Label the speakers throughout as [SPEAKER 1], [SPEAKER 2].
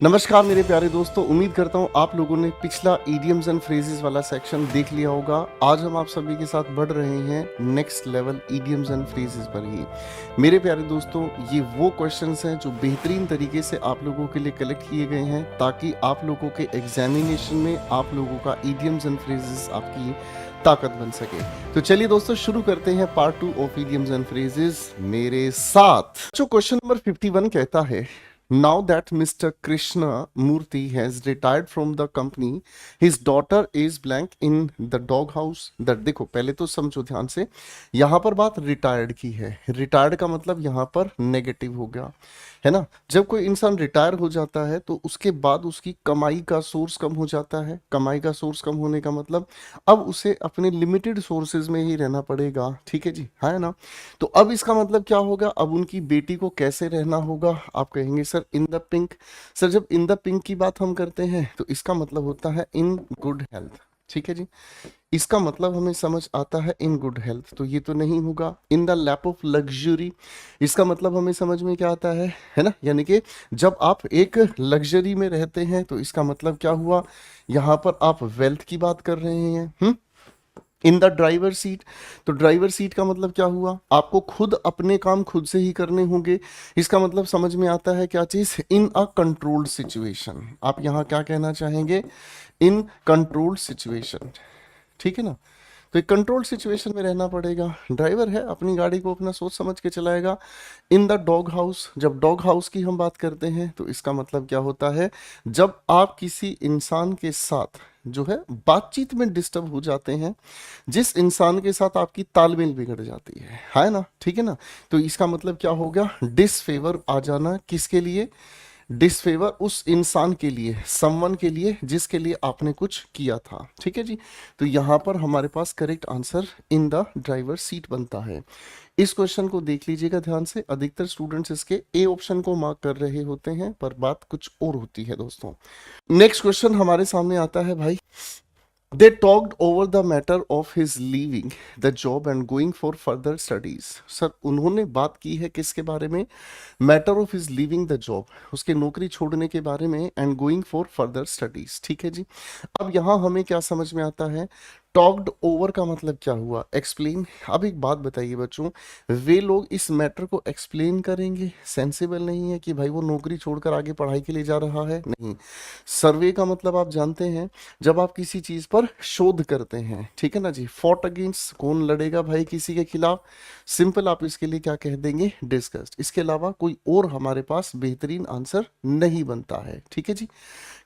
[SPEAKER 1] नमस्कार मेरे प्यारे दोस्तों, उम्मीद करता हूँ आप लोगों ने पिछला इडियम्स एंड फ्रेजेस वाला सेक्शन देख लिया होगा। आज हम आप सभी के साथ बढ़ रहे हैं next level idioms and phrases पर ही। मेरे प्यारे दोस्तों, ये वो क्वेश्चंस हैं जो बेहतरीन तरीके से आप लोगों के लिए कलेक्ट किए गए हैं ताकि आप लोगों के एग्जामिनेशन में आप लोगों का इडियम्स एंड फ्रेजेस आपकी ताकत बन सके। तो चलिए दोस्तों, शुरू करते हैं part 2 of idioms and phrases मेरे साथ। जो क्वेश्चन नंबर 51 कहता है, now that Mr. Krishna Murthy has retired from the company, his daughter is blank in the dog house that। देखो पहले तो समझो ध्यान से, यहां पर बात रिटायर्ड की है। रिटायर्ड का मतलब यहां पर नेगेटिव हो गया, है ना। जब कोई इंसान रिटायर हो जाता है तो उसके बाद उसकी कमाई का सोर्स कम हो जाता है। कमाई का सोर्स कम होने का मतलब अब उसे अपने लिमिटेड सोर्सेज में ही रहना पड़ेगा, ठीक है जी, है ना। तो अब इसका मतलब क्या होगा, अब उनकी बेटी को कैसे रहना होगा। आप कहेंगे sir in the pink. Sir जब इन द पिंक की बात हम करते हैं तो इसका मतलब होता है इन गुड हेल्थ, ठीक है जी। इसका मतलब हमें समझ आता है इन गुड हेल्थ, तो ये तो नहीं होगा। In the lap of luxury, इसका मतलब हमें समझ में क्या आता है ना। यानी कि जब आप एक लग्जरी में रहते हैं तो इसका मतलब क्या हुआ, यहाँ पर आप वेल्थ की बात कर रहे हैं। इन द ड्राइवर सीट, तो ड्राइवर सीट का मतलब क्या हुआ, आपको खुद अपने काम खुद से ही करने होंगे। इसका मतलब समझ में आता है क्या चीज, इन अ कंट्रोल्ड सिचुएशन। आप यहाँ क्या कहना चाहेंगे, इन कंट्रोल्ड सिचुएशन, ठीक है ना। तो एक कंट्रोल सिचुएशन में रहना पड़ेगा। ड्राइवर है, अपनी गाड़ी को अपना सोच समझ के चलाएगा। इन द डॉग हाउस, जब डॉग हाउस की हम बात करते हैं तो इसका मतलब क्या होता है, जब आप किसी इंसान के साथ जो है बातचीत में डिस्टर्ब हो जाते हैं, जिस इंसान के साथ आपकी तालमेल बिगड़ जाती है ना, ठीक है ना। तो इसका मतलब क्या हो गया, डिसफेवर आ जाना। किसके लिए, डिसफेवर उस इंसान के लिए, समवन के लिए जिसके लिए आपने कुछ किया था, ठीक है जी। तो यहां पर हमारे पास correct answer in the driver seat बनता है। इस क्वेश्चन को देख लीजिएगा ध्यान से, अधिकतर स्टूडेंट्स इसके ए ऑप्शन को मार्क कर रहे होते हैं, पर बात कुछ और होती है दोस्तों। नेक्स्ट क्वेश्चन हमारे सामने आता है भाई, they talked over the matter of his leaving the job and going for further studies। Sir उन्होंने बात की है किसके बारे में, matter of his living the job, उसके नौकरी छोड़ने के बारे में, and going for further studies, ठीक है जी। अब यहाँ हमें क्या समझ में आता है, टॉक्ड ओवर का मतलब क्या हुआ, एक्सप्लेन। अब एक बात बताइए बच्चों, वे लोग इस मैटर को एक्सप्लेन करेंगे, सेंसिबल नहीं है कि भाई वो नौकरी छोड़कर आगे पढ़ाई के लिए जा रहा है, नहीं। सर्वे का मतलब आप जानते हैं, जब आप किसी चीज पर शोध करते हैं, ठीक है ना जी। फॉट अगेंस्ट, कौन लड़ेगा भाई किसी के खिलाफ, सिंपल आप इसके लिए क्या कह देंगे, डिस्कस्ड। इसके अलावा कोई और हमारे पास बेहतरीन आंसर नहीं बनता है, ठीक है जी।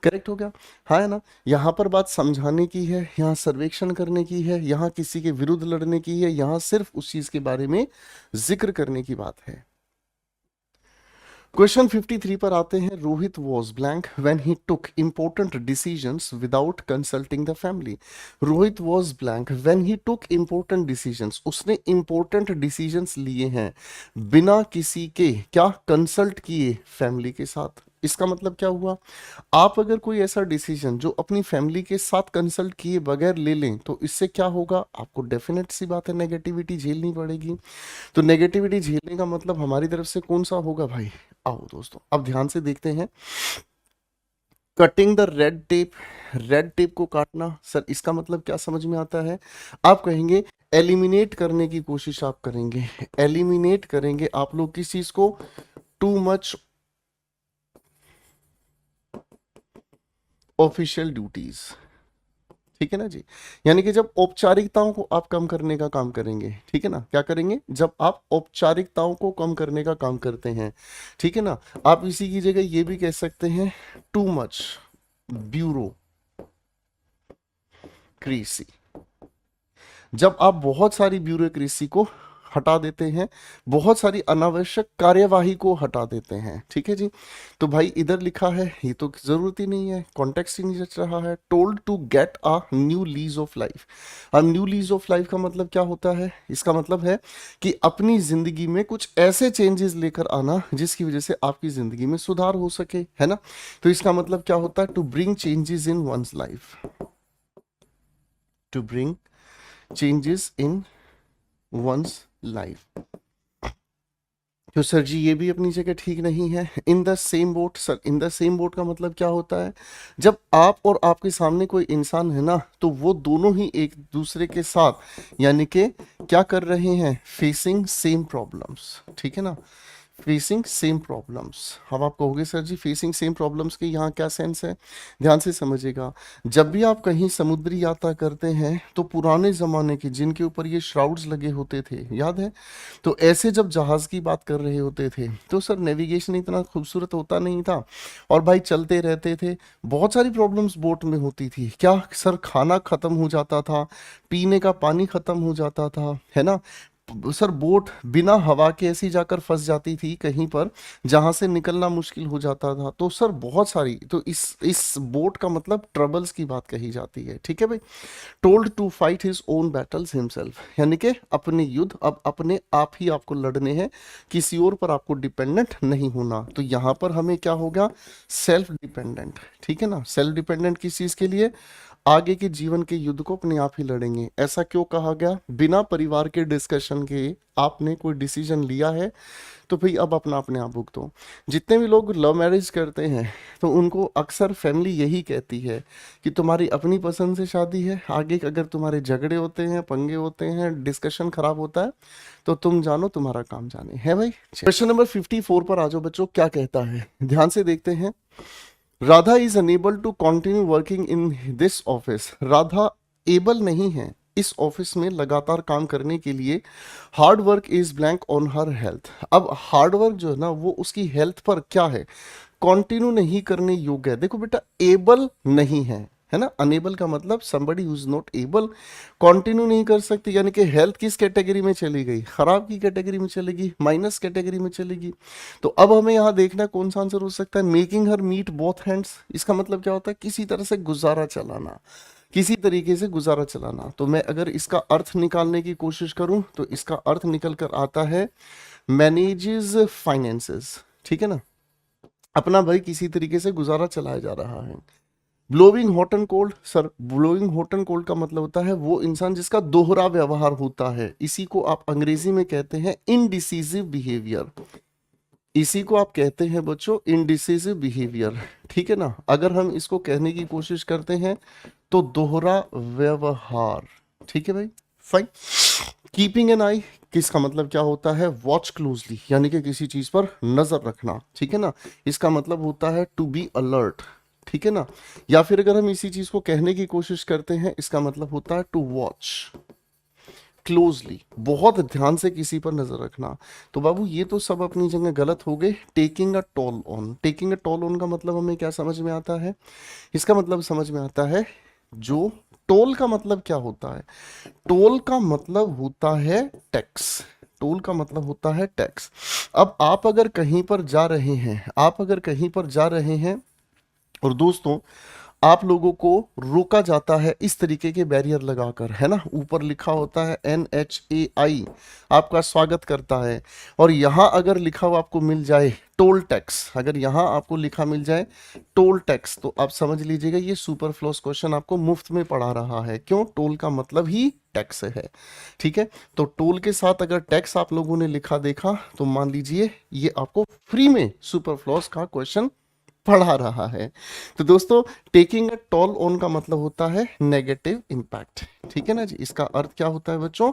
[SPEAKER 1] करेक्ट हो गया, हाँ है ना। यहाँ पर बात समझाने की है, यहाँ सर्वेक्षण करने की है, यहाँ किसी के विरुद्ध लड़ने की है, यहाँ सिर्फ उस चीज के बारे में जिक्र करने की बात है। क्वेश्चन 53 पर आते हैं, Rohit was blank when he took important decisions without consulting the family. Rohit was blank when he took important decisions, उसने इंपॉर्टेंट डिसीजंस लिए हैं बिना किसी के क्या कंसल्ट किए, फैमिली के साथ। इसका मतलब क्या हुआ, आप अगर कोई ऐसा डिसीजन जो अपनी फैमिली के साथ कंसल्ट किए बगैर ले लें तो इससे क्या होगा, आपको डेफिनेट सी बात है नेगेटिविटी झेलनी पड़ेगी। तो नेगेटिविटी झेलने का मतलब हमारी तरफ से कौन सा होगा भाई, आओ दोस्तों अब ध्यान से देखते हैं। Cutting the red tape, red tape को काटना, सर इसका मतलब क्या समझ में आता है, आप कहेंगे एलिमिनेट करने की कोशिश आप करेंगे। एलिमिनेट करेंगे आप लोग किस चीज को, टू मच ऑफिशियल ड्यूटीज, ठीक है ना जी। यानी कि जब औपचारिकताओं को आप कम करने का काम करेंगे, ठीक है ना, क्या करेंगे, जब आप औपचारिकताओं को कम करने का काम करते हैं, ठीक है ना। आप इसी की जगह ये भी कह सकते हैं टू मच ब्यूरोक्रेसी, जब आप बहुत सारी ब्यूरोक्रेसी को हटा देते हैं, बहुत सारी अनावश्यक कार्यवाही को हटा देते हैं, ठीक है जी। तो भाई इधर लिखा है, ये तो जरूरत ही नहीं है, कॉन्टेक्स्ट ही नहीं जच रहा है। Told to get a new lease of life. अब न्यू लीज ऑफ लाइफ का मतलब क्या होता है, इसका मतलब है कि अपनी जिंदगी में कुछ ऐसे चेंजेस लेकर आना जिसकी वजह से आपकी जिंदगी में सुधार हो सके, है ना। तो इसका मतलब क्या होता है, to bring changes in one's life, to bring changes in one's life. तो सर जी ये भी अपनी जगह ठीक नहीं है। In the same boat, sir in the same boat का मतलब क्या होता है? जब आप और आपके सामने कोई इंसान है ना, तो वो दोनों ही एक दूसरे के साथ यानी कि क्या कर रहे हैं, फेसिंग सेम प्रॉब्लम्स, ठीक है ना, फेसिंग सेम प्रॉब्लम्स। अब आप कहोगे सर जी फेसिंग सेम प्रॉब्लम्स के यहाँ क्या सेंस है? ध्यान से समझिएगा। जब भी आप कहीं समुद्री यात्रा करते हैं तो पुराने ज़माने के जिनके ऊपर ये श्राउड्स लगे होते थे, याद है? तो ऐसे जब जहाज़ की बात कर रहे होते थे तो सर नेविगेशन इतना खूबसूरत होता नहीं था, और भाई चलते रहते थे। बहुत सारी प्रॉब्लम्स बोट में होती थी। क्या सर? खाना ख़त्म हो जाता था, पीने का पानी ख़त्म हो जाता था, है ना? सर बोट बिना हवा के ऐसी जाकर फंस जाती थी कहीं पर जहां से निकलना मुश्किल हो जाता था। तो सर बहुत सारी, तो इस बोट का मतलब ट्रबल्स की बात कही जाती है, ठीक है भाई। Told to fight his own battles himself, यानी कि अपने युद्ध अब अपने आप ही आपको लड़ने हैं, किसी और पर आपको डिपेंडेंट नहीं होना। तो यहाँ पर हमें क्या होगा, सेल्फ डिपेंडेंट, ठीक है ना। सेल्फ डिपेंडेंट किस चीज के लिए? आगे के जीवन के युद्ध को अपने आप ही लड़ेंगे। ऐसा क्यों कहा गया? बिना परिवार के डिस्कशन के आपने कोई डिसीजन लिया है तो भाई अब अपना अपने आप भुगतो। जितने भी लोग लव मैरिज करते हैं तो उनको अक्सर फैमिली यही कहती है कि तुम्हारी अपनी पसंद से शादी है, आगे अगर तुम्हारे झगड़े होते हैं, पंगे होते हैं, डिस्कशन खराब होता है तो तुम जानो तुम्हारा काम जाने, है भाई। क्वेश्चन नंबर 54 पर आ जाओ बच्चों, क्या कहता है, ध्यान से देखते हैं। Radha is unable to continue working in this office, Radha able नहीं है इस ऑफिस में लगातार काम करने के लिए। Hard work is blank on her health, अब हार्ड वर्क जो है ना वो उसकी हेल्थ पर क्या है, कंटिन्यू नहीं करने योग्य है। देखो बेटा एबल नहीं है ना, अनेबल का मतलब somebody who is not able, continue नहीं कर सकती, यानी कि हेल्थ किस कैटेगरी में चली गई, खराब की कैटेगरी में चलेगी, माइनस कैटेगरी में चलेगी। तो अब हमें यहाँ देखना कौन सा आंसर हो सकता है। Making her meet both hands, इसका मतलब क्या होता है, किसी तरह से गुजारा चलाना, किसी तरीके से गुजारा चलाना। तो मैं अगर इसका अर्थ निकालने की कोशिश करूं तो इसका अर्थ निकल कर आता है मैनेजेस फाइनेंसेस, ठीक है ना, अपना भाई किसी तरीके से गुजारा चलाया जा रहा है। Blowing hot and cold, sir blowing hot and cold का मतलब होता है वो इंसान जिसका दोहरा व्यवहार होता है, इसी को आप अंग्रेजी में कहते हैं इनडिसिजिव बिहेवियर, इसी को आप कहते हैं बच्चों इनडिसिजिव बिहेवियर, ठीक है ना। अगर हम इसको कहने की कोशिश करते हैं तो दोहरा व्यवहार, ठीक है भाई, फाइन। कीपिंग एन आई, किसका मतलब क्या होता है, वॉच क्लोजली, यानी कि किसी चीज पर नजर रखना, ठीक है ना। इसका मतलब होता है टू बी अलर्ट, ठीक है ना। या फिर अगर हम इसी चीज को कहने की कोशिश करते हैं, इसका मतलब होता है टू वॉच क्लोजली, बहुत ध्यान से किसी पर नजर रखना। तो बाबू ये तो सब अपनी जगह गलत हो गए। Taking a tall on, taking a tall on का मतलब हमें क्या समझ में आता है, इसका मतलब समझ में आता है जो टोल का मतलब क्या होता है, टोल का मतलब होता है टैक्स, टोल का मतलब होता है टैक्स। अब आप अगर कहीं पर जा रहे हैं, आप अगर कहीं पर जा रहे हैं और दोस्तों आप लोगों को रोका जाता है इस तरीके के बैरियर लगाकर, है ना, ऊपर लिखा होता है NHAI आपका स्वागत करता है, और यहाँ अगर लिखा हुआ आपको मिल जाए टोल टैक्स, अगर यहाँ आपको लिखा मिल जाए टोल टैक्स, तो आप समझ लीजिएगा ये सुपरफ्लूअस क्वेश्चन आपको मुफ्त में पढ़ा रहा है। क्यों? टोल का मतलब ही टैक्स है, ठीक है। तो टोल के साथ अगर टैक्स आप लोगों ने लिखा देखा तो मान लीजिए ये आपको फ्री में सुपरफ्लूअस का क्वेश्चन पढ़ा रहा है। तो दोस्तों टेकिंग अ टॉल ऑन का मतलब होता है नेगेटिव इंपैक्ट, ठीक है ना जी। इसका अर्थ क्या होता है बच्चों,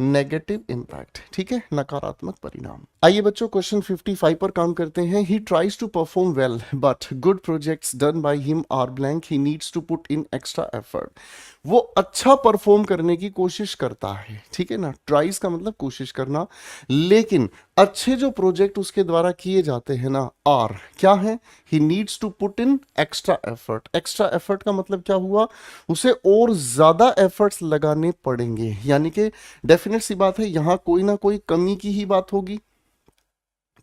[SPEAKER 1] नेगेटिव इंपैक्ट, ठीक है, नकारात्मक परिणाम। आइए बच्चों क्वेश्चन 55 पर काम करते हैं। He tries to perform well but good projects done by him are blank, he needs to put in extra effort, वो अच्छा परफॉर्म करने की कोशिश करता है, ठीक है ना। ट्राइज का मतलब कोशिश करना, लेकिन अच्छे जो प्रोजेक्ट उसके द्वारा किए जाते हैं ना, आर क्या है, he needs to put in extra effort. Extra effort का मतलब क्या हुआ, उसे और ज्यादा एफर्ट्स लगाने पड़ेंगे, यानी कि डेफिनेट सी बात है यहां कोई ना कोई कमी की ही बात होगी।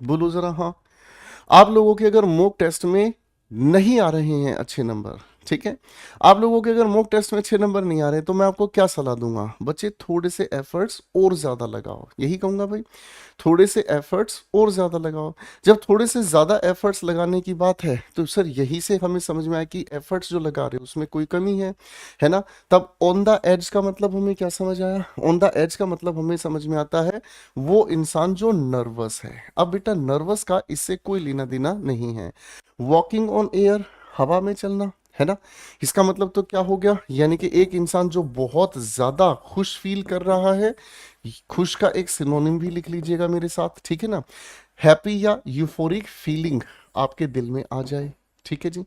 [SPEAKER 1] बोलो जरा हाँ। आप लोगों के अगर मॉक टेस्ट में नहीं आ रहे हैं अच्छे नंबर, ठीक है। आप लोगों के अगर मॉक टेस्ट में 6 नंबर नहीं आ रहे तो मैं आपको क्या सलाह दूंगा, बच्चे थोड़े से एफर्ट्स और ज्यादा लगाओ, यही कहूंगा भाई, थोड़े से एफर्ट्स और ज्यादा लगाओ। जब थोड़े से ज्यादा एफर्ट्स लगाने की बात है तो सर यही से हमें समझ में आया कि एफर्ट्स जो लगा रहे हो उसमें कोई कमी है ना। तब ऑन द एज का मतलब हमें क्या समझ आया, ऑन द एज का मतलब हमें समझ में आता है वो इंसान जो नर्वस है। अब बेटा नर्वस का इससे कोई लेना देना नहीं है। वॉकिंग ऑन एयर, हवा में चलना, है ना, इसका मतलब तो क्या हो गया, यानी कि एक इंसान जो बहुत ज्यादा खुश फील कर रहा है, खुश का एक सिनोनिम भी लिख लीजिएगा मेरे साथ, ठीक है ना, हैप्पी या यूफोरिक फीलिंग आपके दिल में आ जाए, ठीक है जी।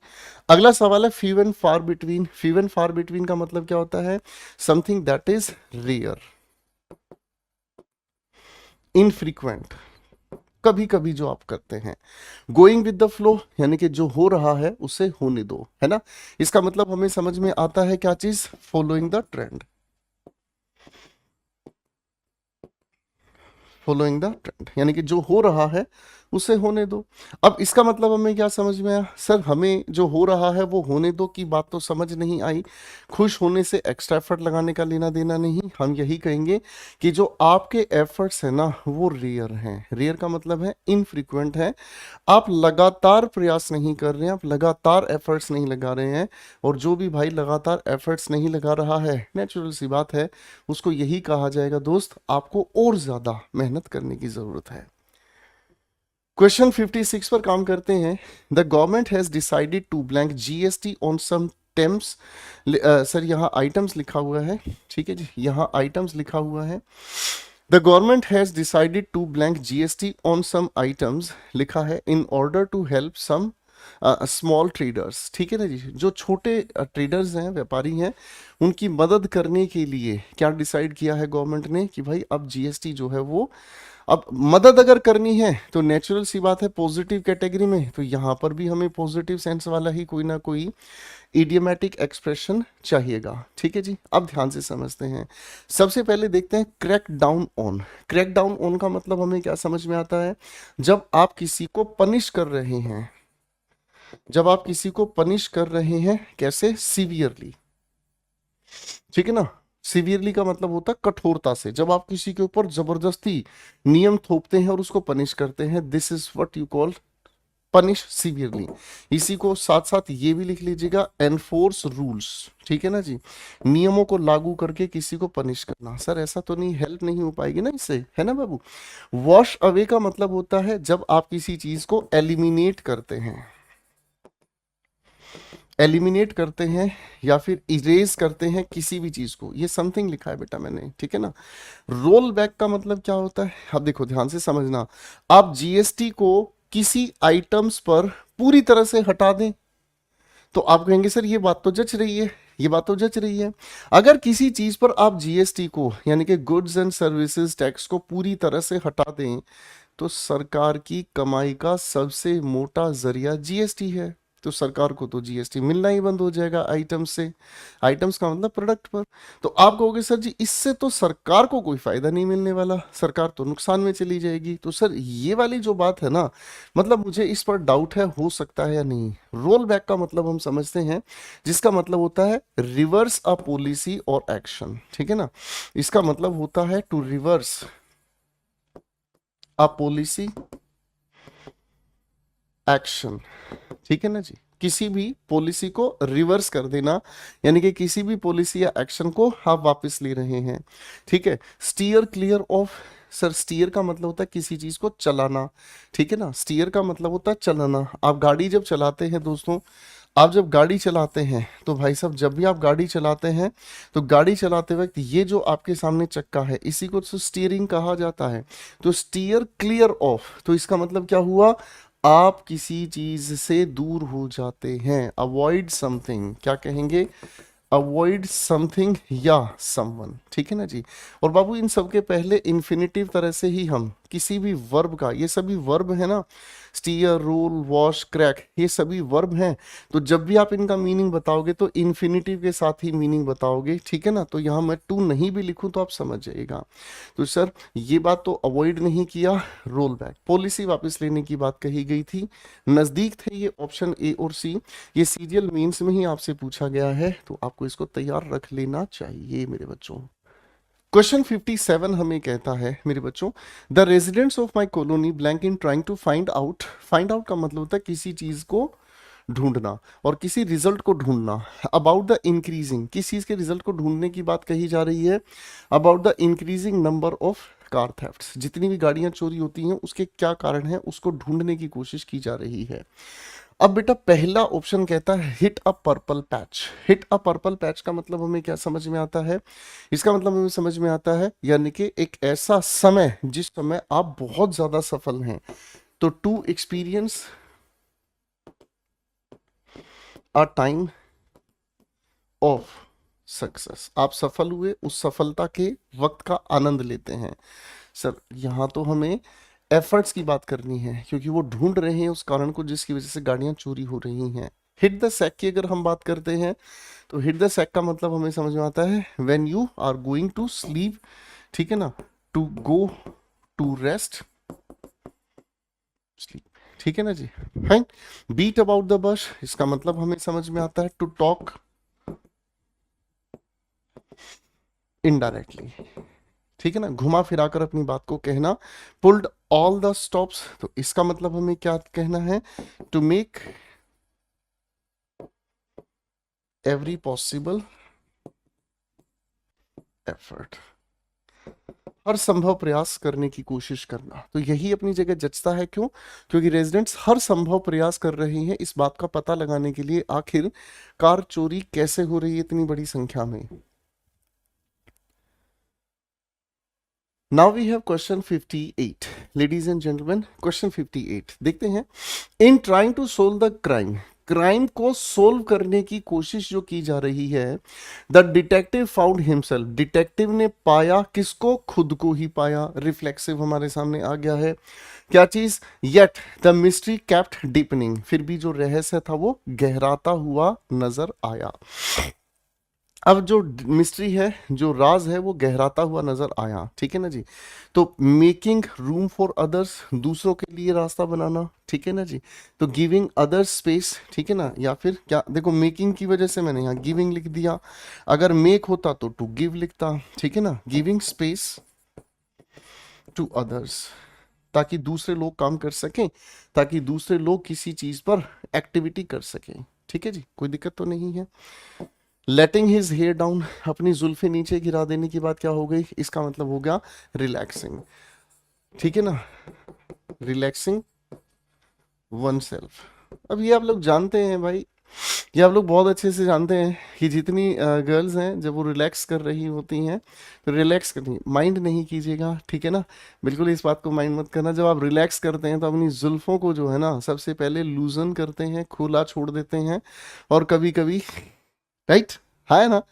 [SPEAKER 1] अगला सवाल है few and far between. Few and far between का मतलब क्या होता है, something that is rare, infrequent, कभी कभी जो आप करते हैं। गोइंग विद द फ्लो, यानी कि जो हो रहा है उसे होने दो, है ना, इसका मतलब हमें समझ में आता है क्या चीज, following the trend, following the trend, यानी कि जो हो रहा है उसे होने दो। अब इसका मतलब हमें क्या समझ में आया, सर हमें जो हो रहा है वो होने दो की बात तो समझ नहीं आई। खुश होने से एक्स्ट्रा एफर्ट लगाने का लेना देना नहीं, हम यही कहेंगे कि जो आपके एफर्ट्स है ना वो रेयर हैं। रेयर का मतलब है इनफ्रीक्वेंट है, आप लगातार प्रयास नहीं कर रहे हैं, आप लगातार एफर्ट्स नहीं लगा रहे हैं। और जो भी भाई लगातार एफर्ट्स नहीं लगा रहा है, नेचुरल सी बात है, उसको यही कहा जाएगा दोस्त आपको और ज्यादा मेहनत करने की जरूरत है। क्वेश्चन 56 पर काम करते हैं। The government has decided to blank GST on some items. Sir यहाँ आइटम्स लिखा हुआ है, ठीक है जी, यहाँ आइटम्स लिखा हुआ है। The government has decided to blank GST on some items लिखा है in order to help some small traders, ठीक है ना जी, जो छोटे ट्रेडर्स हैं, व्यापारी हैं, उनकी मदद करने के लिए क्या डिसाइड किया है गवर्नमेंट ने कि भाई अब जीएसटी जो है वो, अब मदद अगर करनी है तो नेचुरल सी बात है पॉजिटिव कैटेगरी में, तो यहाँ पर भी हमें पॉजिटिव सेंस वाला ही कोई ना कोई इडियमेटिक एक्सप्रेशन चाहिएगा, ठीक है जी। अब ध्यान से समझते हैं। सबसे पहले देखते हैं crack down on. Crack down on का मतलब हमें क्या समझ में आता है, जब आप किसी को पनिश कर रहे हैं, जब आप किसी को पनिश कर रहे हैं, कैसे, सीवियरली, ठीक है ना। सीवियरली का मतलब होता है कठोरता से, जब आप किसी के ऊपर जबरदस्ती नियम थोपते हैं और उसको पनिश करते हैं, this is what you call punish severely. इसी को साथ साथ ये भी लिख लीजिएगा, एनफोर्स रूल्स, ठीक है ना जी, नियमों को लागू करके किसी को पनिश करना। सर ऐसा तो नहीं, हेल्प नहीं हो पाएगी ना इससे, है ना बाबू। वॉश अवे का मतलब होता है जब आप किसी चीज को एलिमिनेट करते हैं, एलिमिनेट करते हैं या फिर इरेज करते हैं किसी भी चीज को, ये समथिंग लिखा है बेटा मैंने, ठीक है ना। रोल बैक का मतलब क्या होता है, अब देखो ध्यान से समझना, आप जीएसटी को किसी आइटम्स पर पूरी तरह से हटा दें तो आप कहेंगे सर ये बात तो जच रही है, ये बात तो जच रही है। अगर किसी चीज पर आप जीएसटी को यानी कि गुड्स एंड सर्विसेज टैक्स को पूरी तरह से हटा दें तो सरकार की कमाई का सबसे मोटा जरिया जीएसटी है, तो सरकार को तो जीएसटी मिलना ही बंद हो जाएगा आइटम्स से। आइटम्स का मतलब प्रोडक्ट पर। तो आप कहोगे सर जी इससे तो सरकार को कोई फायदा नहीं मिलने वाला, सरकार तो नुकसान में चली जाएगी। तो सर ये वाली जो बात है ना, मतलब मुझे इस पर डाउट है, हो सकता है या नहीं। रोल बैक का मतलब हम समझते हैं, जिसका मतलब होता है रिवर्स अ पॉलिसी और एक्शन, ठीक है ना। इसका मतलब होता है to reverse a policy action, ठीक है ना जी, किसी भी पॉलिसी को रिवर्स कर देना, यानी कि किसी भी पॉलिसी या एक्शन को आप वापस ले रहे हैं, ठीक है। Steer clear of, sir steer का मतलब होता है किसी चीज को चलाना, ठीक है ना, स्टीयर का मतलब होता है चलाना। आप गाड़ी जब चलाते हैं दोस्तों, आप जब गाड़ी चलाते हैं तो भाई साहब जब भी आप गाड़ी चलाते हैं तो गाड़ी चलाते वक्त ये जो आपके सामने चक्का है इसी को तो स्टीयरिंग कहा जाता है। तो स्टीयर क्लियर ऑफ, तो इसका मतलब क्या हुआ, आप किसी चीज से दूर हो जाते हैं, अवॉइड समथिंग, क्या कहेंगे, अवॉइड समथिंग या समवन, ठीक है ना जी। और बाबू इन सब के पहले इन्फिनिटिव तरह से ही हम किसी भी वर्ब का, ये सभी वर्ब है ना, स्टीयर, रोल, वॉश, क्रैक, ये सभी वर्ब हैं। तो जब भी आप इनका मीनिंग बताओगे तो इन्फिनिटिव के साथ ही मीनिंग बताओगे, ठीक है ना। तो यहाँ मैं टू नहीं भी लिखूं तो आप समझ जाइएगा। तो सर ये बात तो अवॉइड नहीं किया, रोल बैक, पॉलिसी वापस लेने की बात कही गई थी, नजदीक थे ये ऑप्शन ए और सी। ये सीरियल मेंस में ही आपसे पूछा गया है, तो आपको इसको तैयार रख लेना चाहिए मेरे बच्चों। क्वेश्चन 57 हमें कहता है मेरे बच्चों, the residents of my colony blank in trying to find out का मतलब होता है किसी चीज को ढूंढना और किसी रिजल्ट को ढूंढना। अबाउट द इंक्रीजिंग, किस चीज के रिजल्ट को ढूंढने की बात कही जा रही है, about the increasing number of car thefts, जितनी भी गाड़ियां चोरी होती हैं उसके क्या कारण है उसको ढूंढने की कोशिश की जा रही है। अब बेटा पहला ऑप्शन कहता है हिट अ पर्पल पैच। हिट अ पर्पल पैच का मतलब हमें क्या समझ में आता है, इसका मतलब हमें समझ में आता है यानी कि एक ऐसा समय जिस समय आप बहुत ज्यादा सफल हैं। तो to experience a time of success, आप सफल हुए, उस सफलता के वक्त का आनंद लेते हैं। सर यहाँ तो हमें एफर्ट्स की बात करनी है क्योंकि वो ढूंढ रहे हैं उस कारण को जिसकी वजह से गाड़ियां चोरी हो रही हैं। हिट द सैक की अगर हम बात करते हैं तो हिट द सैक का मतलब हमें समझ में आता है when you are going to sleep, ठीक है ना, to go to rest, sleep, ठीक है ना जी। Fine. Beat about the bush, इसका मतलब हमें समझ में आता है टू टॉक इनडायरेक्टली, ठीक है ना, घुमा फिरा कर अपनी बात को कहना। पुल्ड ऑल द स्टॉप्स, तो इसका मतलब हमें क्या कहना है, to make every possible effort, हर संभव प्रयास करने की कोशिश करना। तो यही अपनी जगह जचता है, क्यों, क्योंकि रेजिडेंट्स हर संभव प्रयास कर रहे हैं इस बात का पता लगाने के लिए आखिर कार चोरी कैसे हो रही है इतनी बड़ी संख्या में। Now we have question 58, ladies and gentleman, question 58 देखते हैं। In trying to solve the crime, crime को सोल्व करने की कोशिश जो की जा रही है, the detective found himself, detective ने पाया किसको, खुद को ही पाया। रिफ्लेक्सिव हमारे सामने आ गया है, क्या चीज, yet the mystery kept deepening, फिर भी जो रहस्य था वो गहराता हुआ नजर आया। अब जो मिस्ट्री है, जो राज है, वो गहराता हुआ नजर आया, ठीक है ना जी। तो मेकिंग रूम फॉर अदर्स, दूसरों के लिए रास्ता बनाना, ठीक है ना जी। तो गिविंग अदर्स स्पेस, ठीक है ना, या फिर क्या, देखो मेकिंग की वजह से मैंने यहाँ गिविंग लिख दिया, अगर मेक होता तो टू गिव लिखता, ठीक है ना। गिविंग स्पेस टू अदर्स, ताकि दूसरे लोग काम कर सकें, ताकि दूसरे लोग किसी चीज पर एक्टिविटी कर सकें, ठीक है जी, कोई दिक्कत तो नहीं है। लेटिंग हिज हेयर डाउन, अपनी जुल्फे नीचे गिरा देने की बात क्या हो गई, इसका मतलब हो गया रिलैक्सिंग, ठीक है ना, रिलैक्सिंग वन सेल्फ। अब ये आप लोग जानते हैं भाई, ये आप लोग बहुत अच्छे से जानते हैं कि जितनी गर्ल्स हैं जब वो रिलैक्स कर रही होती हैं तो रिलैक्स करनी, माइंड नहीं कीजिएगा, ठीक है ना, बिल्कुल इस बात को माइंड मत करना। जब आप रिलैक्स करते हैं तो अपनी जुल्फों को जो है ना सबसे पहले लूजन करते हैं, खुला छोड़ देते हैं, और कभी कभी, राइट, है ना।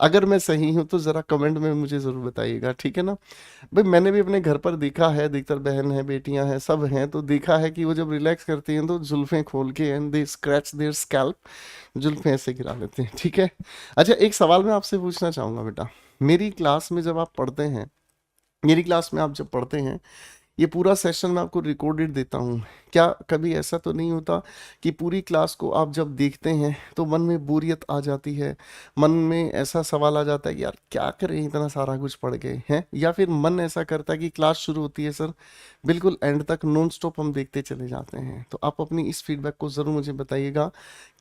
[SPEAKER 1] अगर मैं सही हूं तो जरा कमेंट में मुझे जरूर बताइएगा, ठीक है ना। भाई मैंने भी अपने घर पर देखा है, अधिकतर बहन है, बेटियां हैं, सब हैं, तो देखा है कि वो जब रिलैक्स करती हैं तो जुल्फें खोल के and they scratch their scalp, जुल्फें ऐसे गिरा लेते हैं, ठीक है। अच्छा एक सवाल मैं आपसे पूछना चाहूंगा बेटा, मेरी क्लास में जब आप पढ़ते हैं, मेरी क्लास में आप जब पढ़ते हैं, ये पूरा सेशन मैं आपको रिकॉर्डेड देता हूँ, क्या कभी ऐसा तो नहीं होता कि पूरी क्लास को आप जब देखते हैं तो मन में बोरियत आ जाती है, मन में ऐसा सवाल आ जाता है कि यार क्या करें इतना सारा कुछ पढ़ गए हैं, या फिर मन ऐसा करता है कि क्लास शुरू होती है सर, बिल्कुल एंड तक नॉन स्टॉप हम देखते चले जाते हैं। तो आप अपनी इस फीडबैक को ज़रूर मुझे बताइएगा,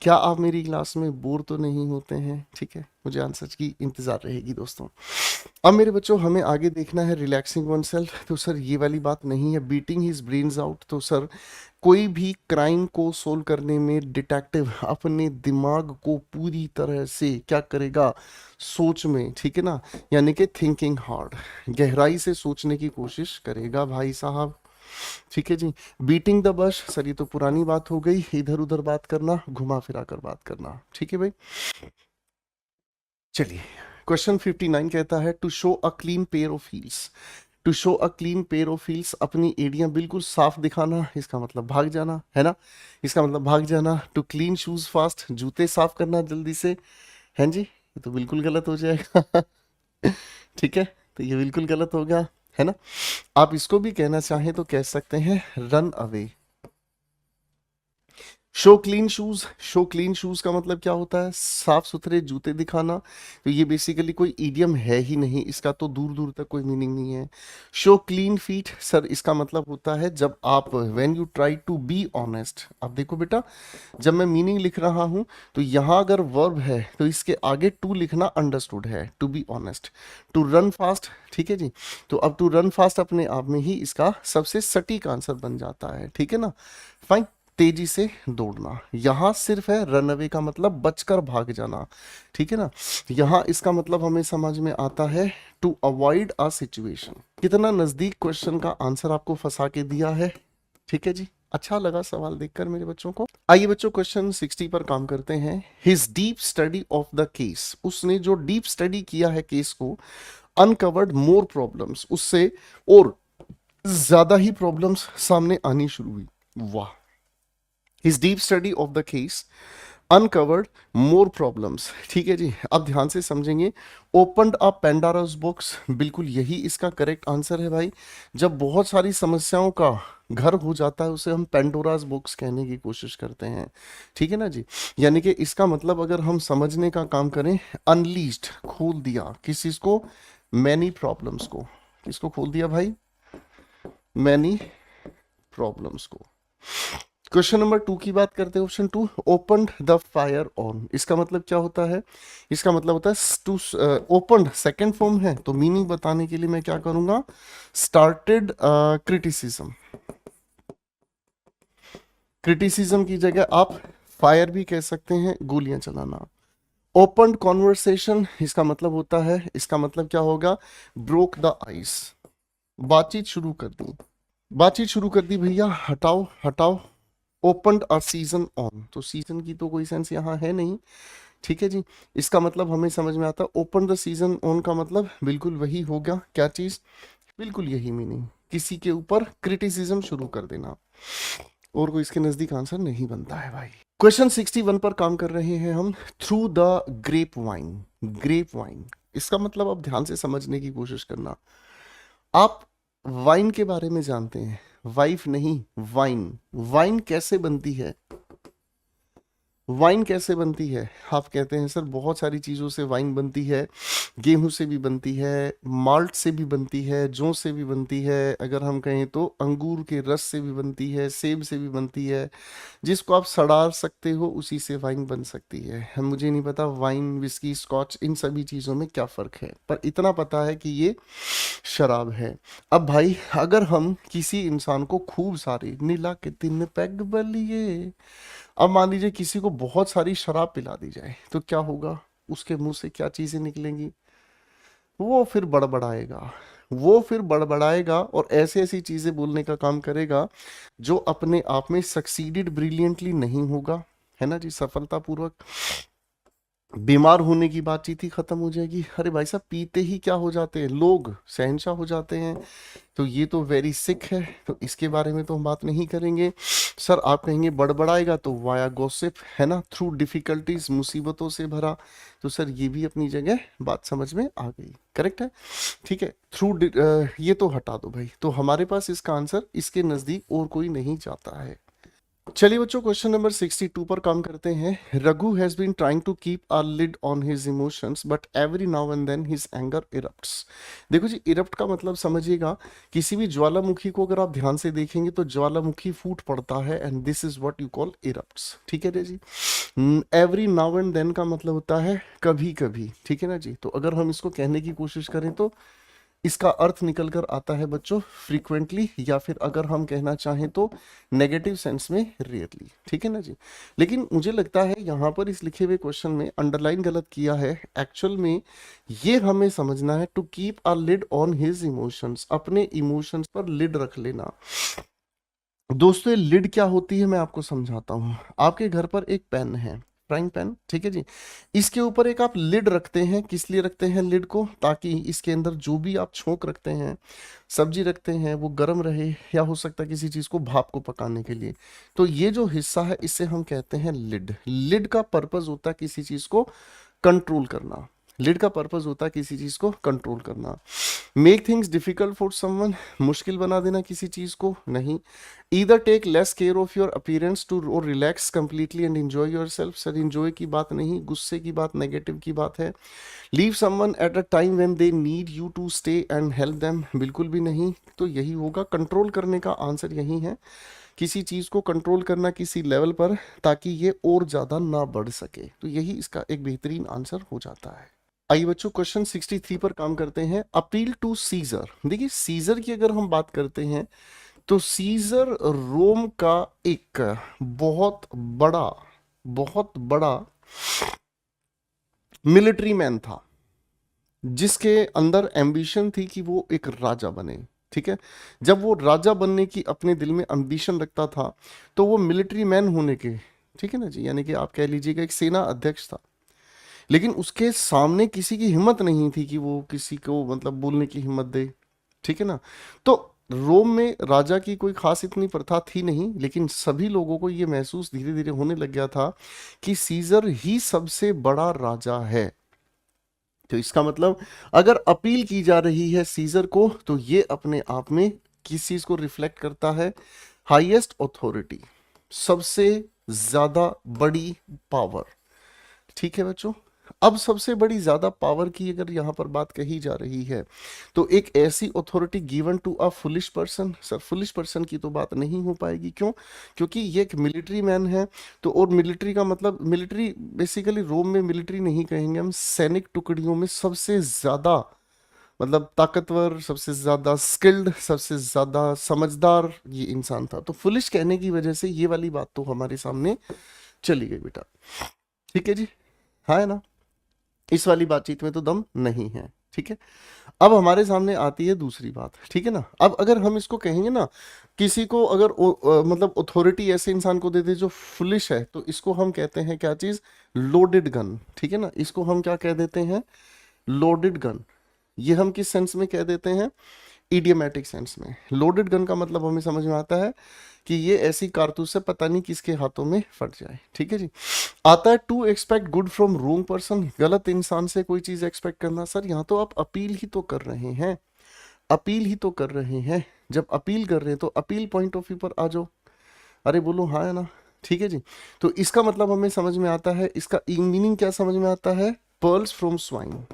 [SPEAKER 1] क्या आप मेरी क्लास में बोर तो नहीं होते हैं, ठीक है, मुझे आंसर की इंतज़ार रहेगी दोस्तों। अब मेरे बच्चों हमें आगे देखना है रिलैक्सिंग वन सेल्फ, तो सर ये वाली बात नहीं है। बीटिंग हिज ब्रेन्स आउट, तो सर कोई भी क्राइम को सोल्व करने में डिटेक्टिव अपने दिमाग को पूरी तरह से क्या करेगा, सोच में, ठीक है ना, यानी कि थिंकिंग हार्ड, गहराई से सोचने की कोशिश करेगा भाई साहब, ठीक है जी। बीटिंग द बश, सर ये तो पुरानी बात हो गई, इधर उधर बात करना, घुमा फिरा कर बात करना, ठीक है भाई। चलिए क्वेश्चन 59 कहता है to show a clean pair of heels, to show a clean pair of heels, अपनी एड़ियां बिल्कुल साफ दिखाना, इसका मतलब भाग जाना है ना, इसका मतलब भाग जाना। टू क्लीन शूज फास्ट, जूते साफ करना जल्दी से, हैं जी, ये तो बिल्कुल गलत हो जाएगा। ठीक है, तो ये बिल्कुल गलत हो गया, है ना। आप इसको भी कहना चाहें तो कह सकते हैं run away. Show clean shoes, show clean shoes का मतलब क्या होता है, साफ सुथरे जूते दिखाना। तो ये बेसिकली कोई इडियम है ही नहीं, इसका तो दूर दूर तक कोई मीनिंग नहीं है। शो क्लीन फीट, सर इसका मतलब होता है जब आप when you try to be honest. अब देखो बेटा, जब मैं मीनिंग लिख रहा हूं तो यहां अगर वर्ब है तो इसके आगे टू लिखना अंडरस्टूड है, to be honest. To run fast, ठीक है जी, तो अब टू रन फास्ट अपने आप में ही इसका सबसे सटीक आंसर बन जाता है, ठीक है ना। फाइन, तेजी से दौड़ना। यहां सिर्फ है रन अवे का मतलब बचकर भाग जाना, ठीक है ना। यहां इसका मतलब हमें समझ में आता है टू अवॉइड अ सिचुएशन। कितना नजदीक क्वेश्चन का आंसर आपको फंसा के दिया है, ठीक है जी। अच्छा लगा सवाल देखकर मेरे बच्चों को। आइए बच्चों क्वेश्चन 60 पर काम करते हैं। His deep study of the case, उसने जो डीप स्टडी किया है केस को, अनकवर्ड मोर प्रॉब्लम्स, उससे और ज्यादा ही प्रॉब्लम्स सामने आनी शुरू हुई। वाह, his deep study of the case uncovered more problems, ठीक है जी। अब ध्यान से समझेंगे। ओपनड अ पेंडोरास बॉक्स, बिल्कुल यही इसका करेक्ट आंसर है भाई। जब बहुत सारी समस्याओं का घर हो जाता है उसे हम पेंडोरास बॉक्स कहने की कोशिश करते हैं, ठीक है ना जी। यानी कि इसका मतलब अगर हम समझने का काम करें, अनलीस्ड, खोल दिया किस चीज को, मैनी प्रॉब्लम्स को। किसको खोल दिया भाई, मैनी प्रॉब्लम्स को। क्वेश्चन नंबर 2 की बात करते हैं, option 2, open the fire on, इसका मतलब क्या होता है, इसका मतलब होता है टू, ओपन सेकंड फॉर्म है तो मीनिंग बताने के लिए मैं क्या करूंगा, स्टार्टेड क्रिटिसिज्म। क्रिटिसिज्म की जगह आप फायर भी कह सकते हैं, गोलियां चलाना। ओपन कॉन्वर्सेशन, इसका मतलब होता है, इसका मतलब क्या होगा, ब्रोक द आइस, बातचीत शुरू कर दी, बातचीत शुरू कर दी भैया, हटाओ हटाओ। ओपनड अ सीजन ऑन, तो सीजन की तो कोई सेंस यहाँ है नहीं, ठीक है जी। इसका मतलब हमें समझ में आता है, ओपन द सीजन ऑन का मतलब बिल्कुल वही हो गया, क्या चीज, बिल्कुल यही मीनिंग, किसी के ऊपर क्रिटिसिज्म शुरू कर देना। और कोई इसके नजदीक आंसर नहीं बनता है भाई। क्वेश्चन 61 पर काम कर रहे हैं हम। Through the grapevine, grapevine इसका मतलब अब ध्यान से समझने की कोशिश करना। आप वाइन के बारे में जानते हैं, वाइफ नहीं, वाइन। वाइन कैसे बनती है, वाइन कैसे बनती है, आप कहते हैं सर बहुत सारी चीज़ों से वाइन बनती है, गेहूं से भी बनती है, माल्ट से भी बनती है, जौ से भी बनती है, अगर हम कहें तो अंगूर के रस से भी बनती है, सेब से भी बनती है, जिसको आप सड़ा सकते हो उसी से वाइन बन सकती है। मुझे नहीं पता वाइन, विस्की, स्कॉच, इन सभी चीज़ों में क्या फ़र्क है, पर इतना पता है कि ये शराब है। अब भाई अगर हम किसी इंसान को खूब सारी नीला के 3 पैग बलिए, अब मान लीजिए किसी को बहुत सारी शराब पिला दी जाए तो क्या होगा, उसके मुंह से क्या चीजें निकलेंगी, वो फिर बड़बड़ाएगा, वो फिर बड़बड़ाएगा और ऐसी ऐसी चीजें बोलने का काम करेगा जो अपने आप में सक्सीडेड ब्रिलियंटली नहीं होगा, है ना जी, सफलतापूर्वक। बीमार होने की बातचीत ही खत्म हो जाएगी। अरे भाई साहब पीते ही क्या हो जाते हैं लोग, शहंशाह हो जाते हैं, तो ये तो वेरी सिक है, तो इसके बारे में तो हम बात नहीं करेंगे। सर आप कहेंगे बड़बड़ाएगा तो वाया गॉसिप, है ना, थ्रू डिफिकल्टीज, मुसीबतों से भरा, तो सर ये भी अपनी जगह बात समझ में आ गई, करेक्ट है, ठीक है। थ्रू ये तो हटा दो भाई, तो हमारे पास इसका आंसर इसके नजदीक और कोई नहीं जाता है। चलिए बच्चों क्वेश्चन नंबर 62 पर काम करते हैं। Raghu has been trying to keep a lid on his emotions but every now and then his anger erupts. देखो जी, इरप्ट का मतलब समझिएगा, किसी भी ज्वालामुखी को अगर आप ध्यान से देखेंगे तो ज्वालामुखी फूट पड़ता है, and this is what you call erupts, ठीक है जी। एवरी नाउ एंड देन का मतलब होता है कभी कभी, ठीक है ना जी। तो अगर हम इसको कहने की कोशिश करें तो इसका अर्थ निकल कर आता है बच्चों फ्रीक्वेंटली, या फिर अगर हम कहना चाहें तो नेगेटिव सेंस में रेयरली, ठीक है ना जी। लेकिन मुझे लगता है यहाँ पर इस लिखे हुए क्वेश्चन में अंडरलाइन गलत किया है। एक्चुअल में ये हमें समझना है to keep a lid on his emotions, अपने इमोशंस पर लिड रख लेना। दोस्तों ये लिड क्या होती है मैं आपको समझाता हूँ। आपके घर पर एक पेन है, फ्राइंग पैन, ठीक है जी। इसके ऊपर एक आप लिड रखते हैं, किस लिए रखते हैं लिड को? ताकि इसके अंदर जो भी आप छोंक रखते हैं, सब्जी रखते हैं, वो गर्म रहे, या हो सकता है किसी चीज को भाप को पकाने के लिए। तो ये जो हिस्सा है इसे हम कहते हैं लिड। लिड का पर्पस होता है किसी चीज को कंट्रोल करना। लिड का पर्पस होता है किसी चीज को कंट्रोल करना। Make things difficult for someone, मुश्किल बना देना किसी चीज को नहीं। Either take less care of your appearance too और relax completely and enjoy yourself. Sir enjoy की बात नहीं, गुस्से की बात, नेगेटिव की बात है। Leave someone at a time when they need you to stay and help them, बिल्कुल भी नहीं। तो यही होगा, कंट्रोल करने का आंसर यही है, किसी चीज को कंट्रोल करना किसी लेवल पर ताकि ये और ज्यादा ना बढ़ सके। तो यही इसका एक बेहतरीन आंसर हो जाता है। आइए बच्चों क्वेश्चन 63 पर काम करते हैं। Appeal to Caesar. देखिए सीजर की अगर हम बात करते हैं तो सीजर रोम का एक बहुत बड़ा मिलिट्री मैन था, जिसके अंदर एम्बिशन थी कि वो एक राजा बने, ठीक है। जब वो राजा बनने की अपने दिल में एम्बिशन रखता था तो वो मिलिट्री मैन होने के, ठीक है ना जी, यानी कि आप कह लीजिएगा एक सेना अध्यक्ष था। लेकिन उसके सामने किसी की हिम्मत नहीं थी कि वो किसी को मतलब बोलने की हिम्मत दे, ठीक है ना। तो रोम में राजा की कोई खास इतनी प्रथा थी नहीं, लेकिन सभी लोगों को ये महसूस धीरे धीरे होने लग गया था कि सीजर ही सबसे बड़ा राजा है। तो इसका मतलब अगर अपील की जा रही है सीजर को तो ये अपने आप में किस चीज को रिफ्लेक्ट करता है? हाईएस्ट ऑथोरिटी, सबसे ज्यादा बड़ी पावर, ठीक है बच्चों। अब सबसे बड़ी ज्यादा पावर की अगर यहां पर बात कही जा रही है तो एक ऐसी authority given to a foolish person. Sir foolish person की तो बात नहीं हो पाएगी, क्यों? क्योंकि ये एक मिलिट्री मैन है। तो और मिलिट्री का मतलब, मिलिट्री बेसिकली रोम में मिलिट्री नहीं कहेंगे हम, सैनिक टुकड़ियों में सबसे ज्यादा मतलब ताकतवर, सबसे ज्यादा स्किल्ड, सबसे ज्यादा समझदार ये इंसान था। तो फुलिश कहने की वजह से ये वाली बात तो हमारे सामने चली गई बेटा, ठीक है जी, हाँ है ना। इस वाली बातचीत में तो दम नहीं है, ठीक है। अब हमारे सामने आती है दूसरी बात, ठीक है ना। अब अगर हम इसको कहेंगे ना, किसी को अगर मतलब अथॉरिटी ऐसे इंसान को दे दे जो फुलिश है, तो इसको हम कहते हैं क्या चीज? लोडेड गन, ठीक है ना। इसको हम क्या कह देते हैं? Loaded gun. ये हम किस सेंस में कह देते हैं? इडियमेटिक सेंस में। लोडेड गन का मतलब हमें समझ में आता है कि ये ऐसी कारतूस है पता नहीं किसके हाथों में फट जाए, ठीक है जी। आता है to expect good from wrong person, गलत इंसान से कोई चीज एक्सपेक्ट करना। सर यहाँ तो आप अपील ही तो कर रहे हैं, अपील ही तो कर रहे हैं। जब अपील कर रहे हैं तो अपील पॉइंट ऑफ व्यू पर आ जाओ। अरे बोलो हाँ है ना, ठीक है जी। तो इसका मतलब हमें समझ में आता है, इसका मीनिंग क्या समझ में आता है? पर्ल्स फ्रॉम स्वाइन,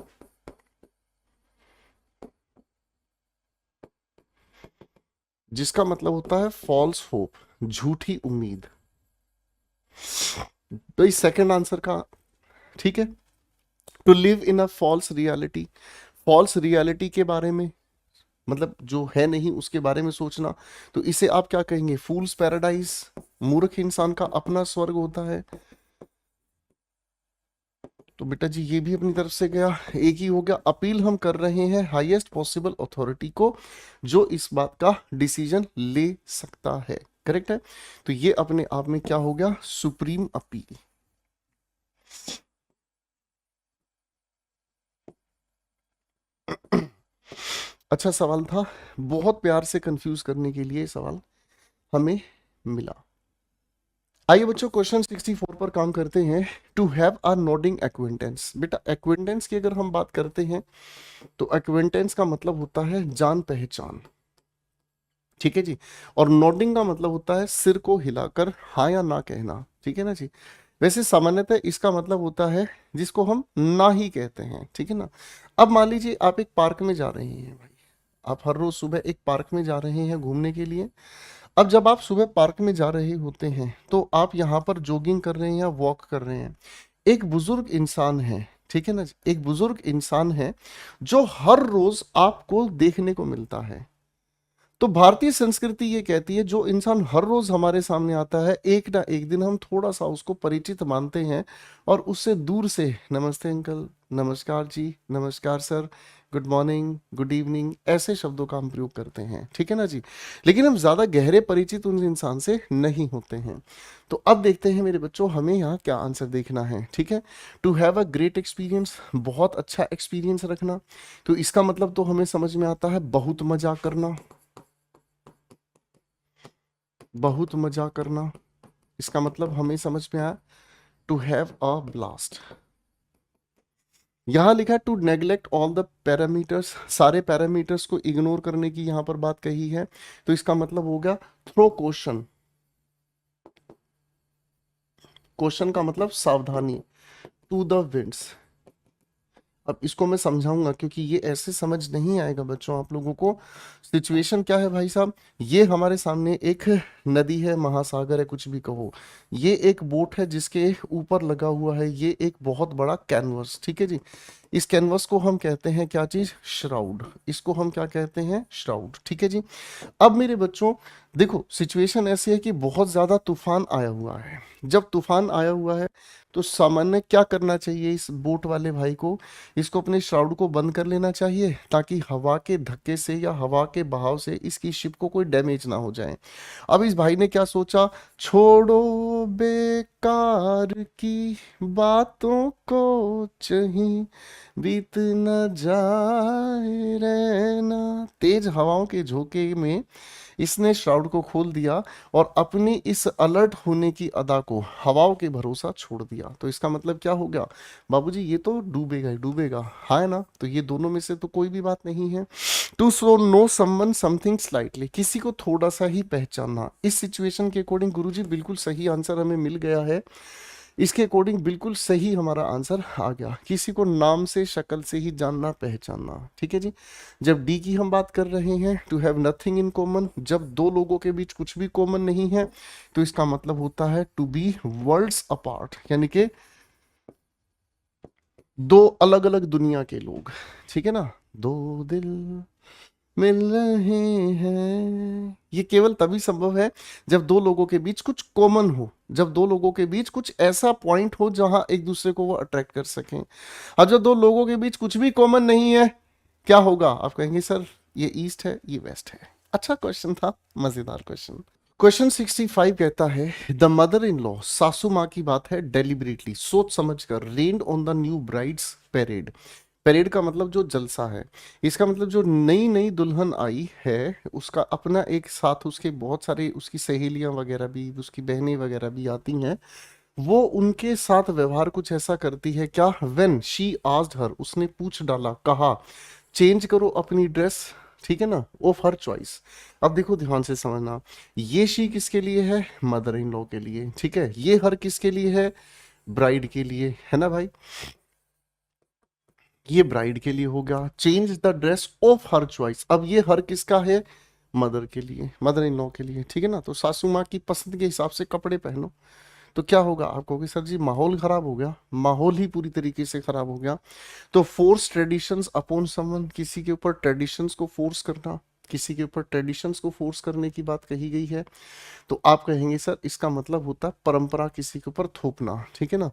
[SPEAKER 1] जिसका मतलब होता है फॉल्स होप, झूठी उम्मीद। तो इस सेकंड आंसर का, ठीक है। To live in a false reality, false reality के बारे में मतलब जो है नहीं उसके बारे में सोचना, तो इसे आप क्या कहेंगे? फूल्स पैराडाइज, मूर्ख इंसान का अपना स्वर्ग होता है। तो बेटा जी ये भी अपनी तरफ से गया, एक ही हो गया। अपील हम कर रहे हैं हाईएस्ट पॉसिबल अथॉरिटी को जो इस बात का डिसीजन ले सकता है, करेक्ट है। तो ये अपने आप में क्या हो गया? Supreme appeal. अच्छा सवाल था, बहुत प्यार से कंफ्यूज करने के लिए सवाल हमें मिला। आइए बच्चों क्वेश्चन 64 पर काम करते हैं। To have a nodding acquaintance. बेटा एक्विंटेंस की अगर हम बात करते हैं तो एक्विंटेंस का मतलब होता है जान पहचान, ठीक है जी। और नोडिंग का मतलब होता है सिर को हिलाकर हाँ या ना कहना, ठीक है ना जी। वैसे सामान्यतः इसका मतलब होता है जिसको हम ना ही कहते हैं, ठीक है ना। अब मान लीजिए आप एक पार्क में जा रहे हैं भाई, आप हर रोज सुबह एक पार्क में जा रहे हैं घूमने के लिए। अब जब आप सुबह पार्क में जा रहे होते हैं तो आप यहाँ पर जॉगिंग कर रहे हैं या वॉक कर रहे हैं। एक बुजुर्ग इंसान है, ठीक है ना, एक बुजुर्ग इंसान है जो हर रोज आपको देखने को मिलता है। तो भारतीय संस्कृति ये कहती है जो इंसान हर रोज हमारे सामने आता है, एक ना एक दिन हम थोड़ा सा उसको परिचित मानते हैं और उससे दूर से नमस्ते अंकल, नमस्कार जी, नमस्कार sir, good morning, good evening, ऐसे शब्दों का हम प्रयोग करते हैं, ठीक है ना जी। लेकिन हम ज्यादा गहरे परिचित उन इंसान से नहीं होते हैं। तो अब देखते हैं मेरे बच्चों, हमें यहाँ क्या आंसर देखना है, ठीक है। To have a great experience, बहुत अच्छा एक्सपीरियंस रखना। तो इसका मतलब तो हमें समझ में आता है बहुत मजा करना, बहुत मजा करना। इसका मतलब हमें समझ में आया, टू हैव अ ब्लास्ट। यहां लिखा है to neglect all the parameters, सारे पैरामीटर्स को इग्नोर करने की यहां पर बात कही है। तो इसका मतलब हो गया थ्रो क्वेश्चन, क्वेश्चन का मतलब सावधानी, टू द विंड्स। अब इसको मैं समझाऊंगा क्योंकि ये ऐसे समझ नहीं आएगा बच्चों आप लोगों को। सिचुएशन क्या है भाई साहब, ये हमारे सामने एक नदी है, महासागर है, कुछ भी कहो। ये एक बोट है जिसके ऊपर लगा हुआ है ये एक बहुत बड़ा कैनवस, ठीक है जी। इस कैनवस को हम कहते हैं क्या चीज, श्राउड। इसको हम क्या कहते हैं, श्राउड, ठीक है जी। अब मेरे बच्चों देखो, सिचुएशन ऐसी है कि बहुत ज्यादा तूफान आया हुआ है। जब तूफान आया हुआ है तो सामान्य क्या करना चाहिए इस बोट वाले भाई को, इसको अपने श्राउड को बंद कर लेना चाहिए ताकि हवा के धक्के से या हवा के बहाव से इसकी शिप को कोई डैमेज ना हो जाए। अब इस भाई ने क्या सोचा, छोड़ो बेकार की बातों को, चही बीत न जाए रहना। तेज हवाओं के झोंके में इसने श्राउड को खोल दिया और अपनी इस अलर्ट होने की अदा को हवाओं के भरोसा छोड़ दिया। तो इसका मतलब क्या हो गया, बाबूजी ये तो डूबेगा ही डूबेगा, हाँ है ना। तो ये दोनों में से तो कोई भी बात नहीं है। To so know someone something slightly, किसी को थोड़ा सा ही पहचानना। इस सिचुएशन के अकॉर्डिंग गुरुजी बिल्कुल सही आंसर हमें मिल गया है। इसके अकॉर्डिंग बिल्कुल सही हमारा आंसर आ गया, किसी को नाम से शक्ल से ही जानना पहचानना, ठीक है जी। जब डी की हम बात कर रहे हैं, to have nothing in common, जब दो लोगों के बीच कुछ भी कॉमन नहीं है तो इसका मतलब होता है टू बी वर्ल्ड्स अपार्ट, यानी कि दो अलग अलग दुनिया के लोग, ठीक है ना। दो दिल मिल रहे हैं, ये केवल तभी संभव है जब दो लोगों के बीच कुछ कॉमन हो, जब दो लोगों के बीच कुछ ऐसा पॉइंट हो जहां एक दूसरे को वो अट्रैक्ट कर सकें। और जब दो लोगों के बीच कुछ भी कॉमन नहीं है, क्या होगा, आप कहेंगे सर ये ईस्ट है ये वेस्ट है। अच्छा क्वेश्चन था, मजेदार क्वेश्चन। क्वेश्चन 65 कहता है द मदर इन लॉ, सासू माँ की बात है, डेलिबरेटली सोच समझ कर, rained on the new bride's parade. Parade का मतलब जो जलसा है, इसका मतलब जो नई नई दुल्हन आई है उसका अपना एक साथ उसके बहुत सारे उसकी सहेलियां वगैरह भी, उसकी बहनें वगैरह भी आती हैं। वो उनके साथ व्यवहार कुछ ऐसा करती है क्या, व्हेन शी आस्क्ड हर, उसने पूछ डाला, कहा, चेंज करो अपनी ड्रेस, ठीक है ना, ऑफ हर चॉइस। अब देखो ध्यान से समझना, ये शी किसके लिए है, मदर इन लॉ के लिए, ठीक है। ये हर किसके लिए है, ब्राइड के लिए, है ना भाई। ये ब्राइड के लिए हो गया, change the dress of her choice. अब ये हर किसका है, मदर के लिए, मदर इन लॉ के लिए, ठीक है ना। तो सासू माँ की पसंद के हिसाब से कपड़े पहनो। तो क्या होगा, आप कहोगे सर जी माहौल खराब हो गया, माहौल ही पूरी तरीके से खराब हो गया। तो फोर्स ट्रेडिशंस अपॉन समवन, किसी के ऊपर ट्रेडिशंस को फोर्स करना, किसी के ऊपर ट्रेडिशंस को फोर्स करने की बात कही गई है। तो आप कहेंगे सर इसका मतलब होता है परंपरा किसी के ऊपर थोपना, ठीक है ना।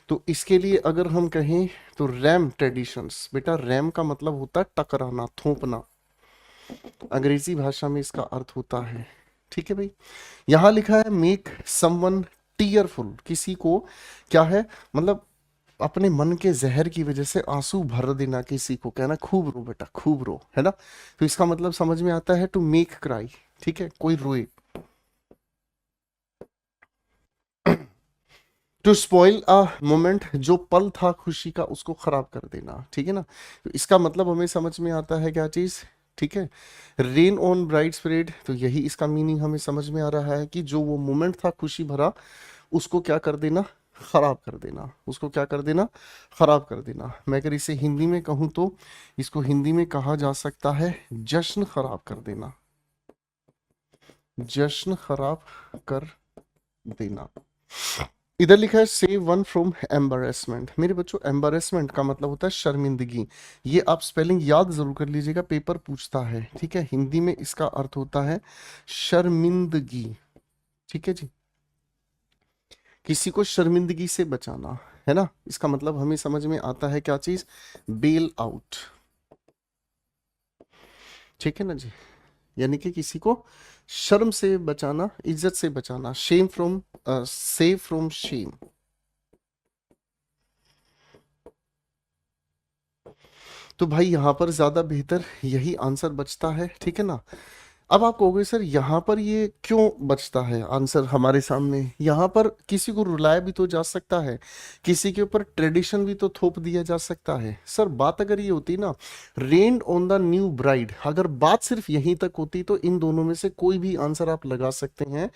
[SPEAKER 1] तो इसके लिए अगर हम कहें तो रैम ट्रेडिशंस, बेटा रैम का मतलब होता है टकराना, थोपना, अंग्रेजी भाषा में इसका अर्थ होता है, ठीक है भाई। यहां लिखा है मेक समवन टीयरफुल, किसी को क्या है, मतलब अपने मन के जहर की वजह से आंसू भर देना, किसी को कहना खूब रो बेटा खूब रो, है ना। तो इसका मतलब समझ में आता है टू मेक क्राई, ठीक है, कोई रोए। टू स्पॉइल अ मोमेंट, जो पल था खुशी का उसको खराब कर देना, ठीक है ना। तो इसका मतलब हमें समझ में आता है क्या चीज, ठीक है। रेन ऑन ब्राइड्स परेड, तो यही इसका मीनिंग हमें समझ में आ रहा है कि जो वो मोमेंट था खुशी भरा उसको क्या कर देना, खराब कर देना, उसको क्या कर देना, खराब कर देना। मैं अगर इसे हिंदी में कहूं तो इसको हिंदी में कहा जा सकता है जश्न खराब कर देना, जश्न खराब कर देना। इधर लिखा है सेव वन फ्रॉम एम्बेरसमेंट। मेरे बच्चों एम्बेरसमेंट का मतलब होता है शर्मिंदगी। ये आप स्पेलिंग याद जरूर कर लीजिएगा, पेपर पूछता है, ठीक है। हिंदी में इसका अर्थ होता है शर्मिंदगी, ठीक है जी। किसी को शर्मिंदगी से बचाना, है ना। इसका मतलब हमें समझ में आता है क्या चीज, बेल आउट, ठीक है ना जी। यानी कि किसी को शर्म से बचाना, इज्जत से बचाना, shame from, save from shame. तो भाई यहाँ पर ज्यादा बेहतर यही आंसर बचता है, ठीक है ना। अब आप कहोगे सर यहाँ पर ये क्यों बचता है आंसर हमारे सामने। यहाँ पर किसी को रुलाया भी तो जा सकता है, किसी के ऊपर ट्रेडिशन भी तो थोप दिया जा सकता है। सर बात अगर ये होती ना, रेन्ड ऑन द न्यू ब्राइड, अगर बात सिर्फ यहीं तक होती तो इन दोनों में से कोई भी आंसर आप लगा सकते हैं।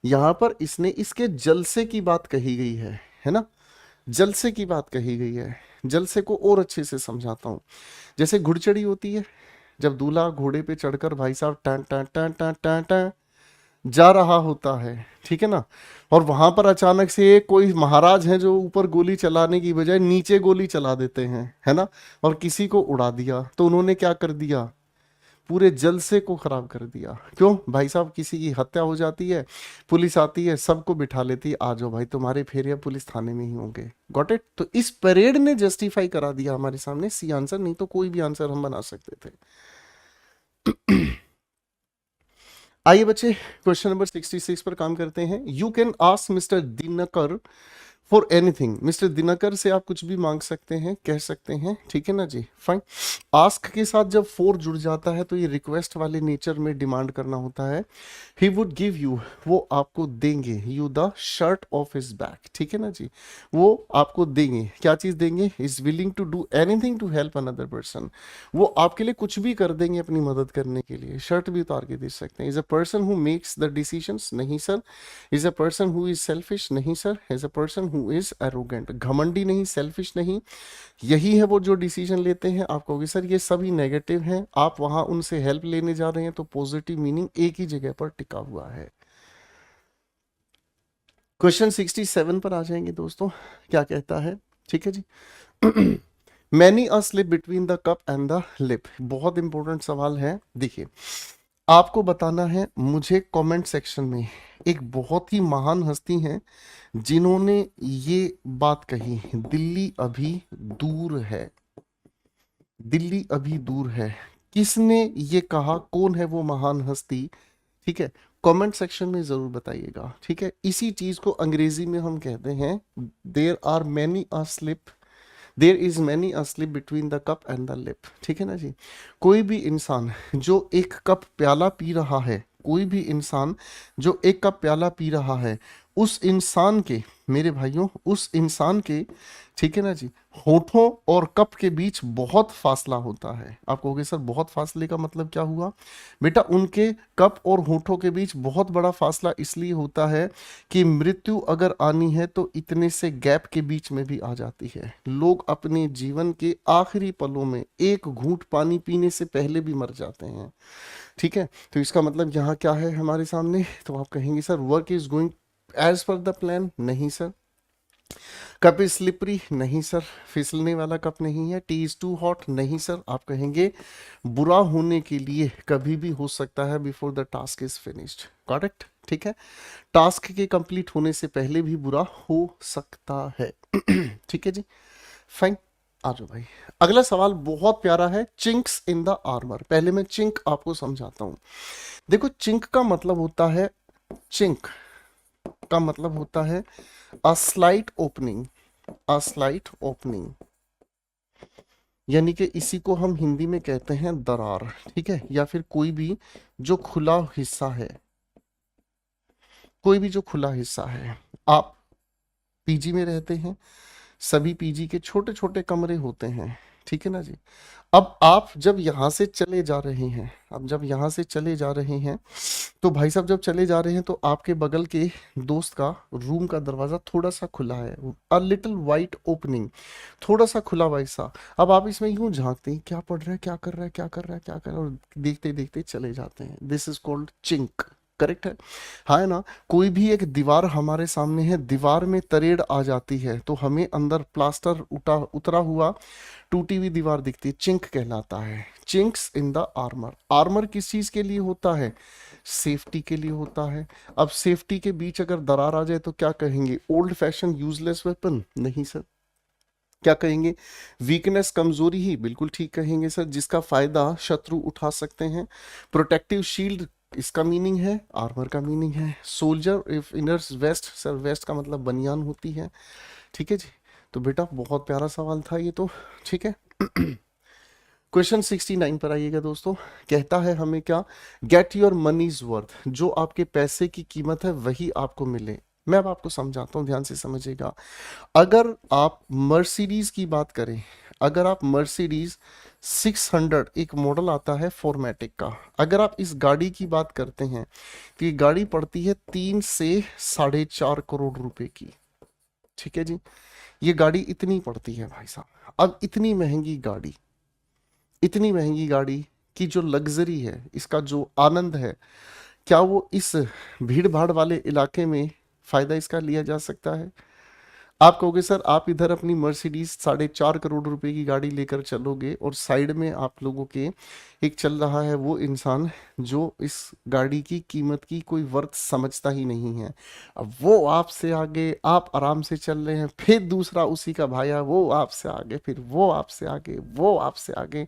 [SPEAKER 1] यहाँ पर इसने इसके जलसे की बात कही गई है ना। जलसे की बात कही गई है। जलसे को और अच्छे से समझाता हूँ। जैसे घुड़चड़ी होती है, जब दूल्हा घोड़े पे चढ़कर भाई साहब टन टन टन टन टन टन जा रहा होता है, ठीक है ना। और वहां पर अचानक से कोई महाराज है जो ऊपर गोली चलाने की बजाय नीचे गोली चला देते हैं, है ना। और किसी को उड़ा दिया, तो उन्होंने क्या कर दिया, पूरे जलसे को खराब कर दिया। क्यों भाई साहब, किसी की हत्या हो जाती है, पुलिस आती है, सबको बिठा लेती है, आ जाओ भाई तुम्हारे फेरे अब पुलिस थाने में ही होंगे। Got it. तो इस परेड ने जस्टिफाई करा दिया हमारे सामने सी आंसर, नहीं तो कोई भी आंसर हम बना सकते थे। आइए बच्चे क्वेश्चन नंबर 66 पर काम करते हैं। You can ask mister Dinkar for anything. Mister Dinkar से आप कुछ भी मांग सकते हैं, कह सकते हैं, ठीक है ना जी। फाइन। आस्क के साथ जब फोर जुड़ जाता है तो ये रिक्वेस्ट वाले नेचर में डिमांड करना होता है। ही वुड गिव यू, वो आपको देंगे, you the shirt of his back, ठीक है ना जी। वो आपको देंगे, क्या चीज देंगे, is willing to do anything to help another person. वो आपके लिए कुछ भी कर देंगे अपनी मदद करने के लिए। शर्ट भी उतार के दे सकते हैं। Is a person who makes the decisions, नहीं sir. Is a person who is selfish, नहीं sir. Is a person who is arrogant, घमंडी नहीं, सेल्फिश नहीं। यही है वो जो डिसीजन लेते हैं। आप कहोगे सर ये सभी नेगेटिव हैं, आप वहां उनसे हेल्प लेने जा रहे हैं, तो पॉजिटिव मीनिंग एक ही जगह पर टिका हुआ है। क्वेश्चन 67 पर आ जाएंगे दोस्तों, क्या कहता है, ठीक है जी। Many a slip between the cup and the lip, बहुत इंपॉर्टेंट सवाल है। देखिए आपको बताना है मुझे कमेंट सेक्शन में, एक बहुत ही महान हस्ती हैं जिन्होंने ये बात कही, दिल्ली अभी दूर है, दिल्ली अभी दूर है। किसने ये कहा, कौन है वो महान हस्ती, ठीक है। कमेंट सेक्शन में जरूर बताइएगा, ठीक है। इसी चीज को अंग्रेजी में हम कहते हैं there are many a slip, there is many a slip between the cup and the lip, ठीक है ना जी। कोई भी इंसान जो एक कप प्याला पी रहा है, कोई भी इंसान जो एक कप प्याला पी रहा है, उस इंसान के, मेरे भाइयों उस इंसान के, ठीक है ना जी, होठों और कप के बीच बहुत फासला होता है। आप कहोगे सर बहुत फासले का मतलब क्या हुआ। बेटा उनके कप और होठों के बीच बहुत बड़ा फासला इसलिए होता है कि मृत्यु अगर आनी है तो इतने से गैप के बीच में भी आ जाती है। लोग अपने जीवन के आखिरी पलों में एक घूंट पानी पीने से पहले भी मर जाते हैं, ठीक है। तो इसका मतलब यहाँ क्या है हमारे सामने, तो आप कहेंगे sir work is going as per the plan, नहीं सर। कप इज स्लिपरी, नहीं सर, फिसलने वाला कप नहीं है। टी इज टू हॉट, नहीं सर। आप कहेंगे बुरा होने के लिए कभी भी हो सकता है before the task is finished, correct, ठीक है। टास्क के कंप्लीट होने से पहले भी बुरा हो सकता है। ठीक है जी, फाइन। आ जाओ भाई, अगला सवाल बहुत प्यारा है। चिंक्स इन द आर्मर, पहले मैं चिंक आपको समझाता हूं। देखो चिंक का मतलब होता है, चिंक का मतलब होता है a slight opening, a slight opening, यानी कि इसी को हम हिंदी में कहते हैं दरार, ठीक है। या फिर कोई भी जो खुला हिस्सा है, कोई भी जो खुला हिस्सा है। आप पीजी में रहते हैं, सभी पीजी के छोटे छोटे कमरे होते हैं, ठीक है ना जी। अब आप जब यहाँ से चले जा रहे हैं, अब जब यहाँ से चले जा रहे हैं, तो भाई साहब जब चले जा रहे हैं तो आपके बगल के दोस्त का रूम का दरवाजा थोड़ा सा खुला है, अ लिटिल वाइट ओपनिंग, थोड़ा सा खुला वैसा। अब आप इसमें यूं झांकते हैं, क्या पढ़ रहा है, क्या कर रहा है, क्या कर रहा है, क्या कर रहा है, और देखते देखते चले जाते हैं। This is called chink, correct है? हाँ है ना? कोई भी एक दीवार हमारे सामने है, दीवार में तरेड़ आ जाती है तो हमें अंदर प्लास्टर उतरा हुआ टूटी हुई दीवार दिखती है, चिंक कहलाता है। Chinks in the armour. Armour किस चीज के लिए होता है? सेफ्टी के लिए होता है। अब सेफ्टी के बीच अगर दरार आ जाए तो क्या कहेंगे? Old fashion useless weapon? नहीं सर। क्या कहेंगे? वीकनेस, कमजोरी ही? बिल्कुल ठीक कहेंगे सर, जिसका फायदा शत्रु उठा सकते हैं। प्रोटेक्टिव शील्ड, इसका मीनिंग है, आर्मर का मीनिंग है। Soldier if inners vest, sir vest का मतलब बनियान होती है। ठीक है जी। तो बेटा बहुत प्यारा सवाल था ये तो। ठीक है। क्वेश्चन 69 पर आइएगा दोस्तों। कहता है हमें क्या? Get your money's worth. जो आपके पैसे की कीमत है वही आपको मिले। मैं अब आपको समझाता हूं, ध्यान से समझिएगा। अगर आप मर्सिडीज की बात करें, अगर आप मर्सिडीज 600 एक मॉडल आता है फॉर्मेटिक का, अगर आप इस गाड़ी की बात करते हैं तो ये गाड़ी पड़ती है 3 से 4.5 करोड़ रुपए की। ठीक है जी। ये गाड़ी इतनी पड़ती है भाई साहब। अब इतनी महंगी गाड़ी, इतनी महंगी गाड़ी की जो लग्जरी है, इसका जो आनंद है, क्या वो इस भीड़ भाड़ वाले इलाके में फायदा इसका लिया जा सकता है? आप कहोगे सर आप इधर अपनी मर्सिडीज 4.5 करोड़ रुपए की गाड़ी लेकर चलोगे और साइड में आप लोगों के एक चल रहा है वो इंसान जो इस गाड़ी की कीमत की कोई वर्थ समझता ही नहीं है। अब वो आपसे आगे, आप आराम से चल रहे हैं, फिर दूसरा उसी का भाया वो आपसे आगे, फिर वो आपसे आगे, वो आपसे आगे,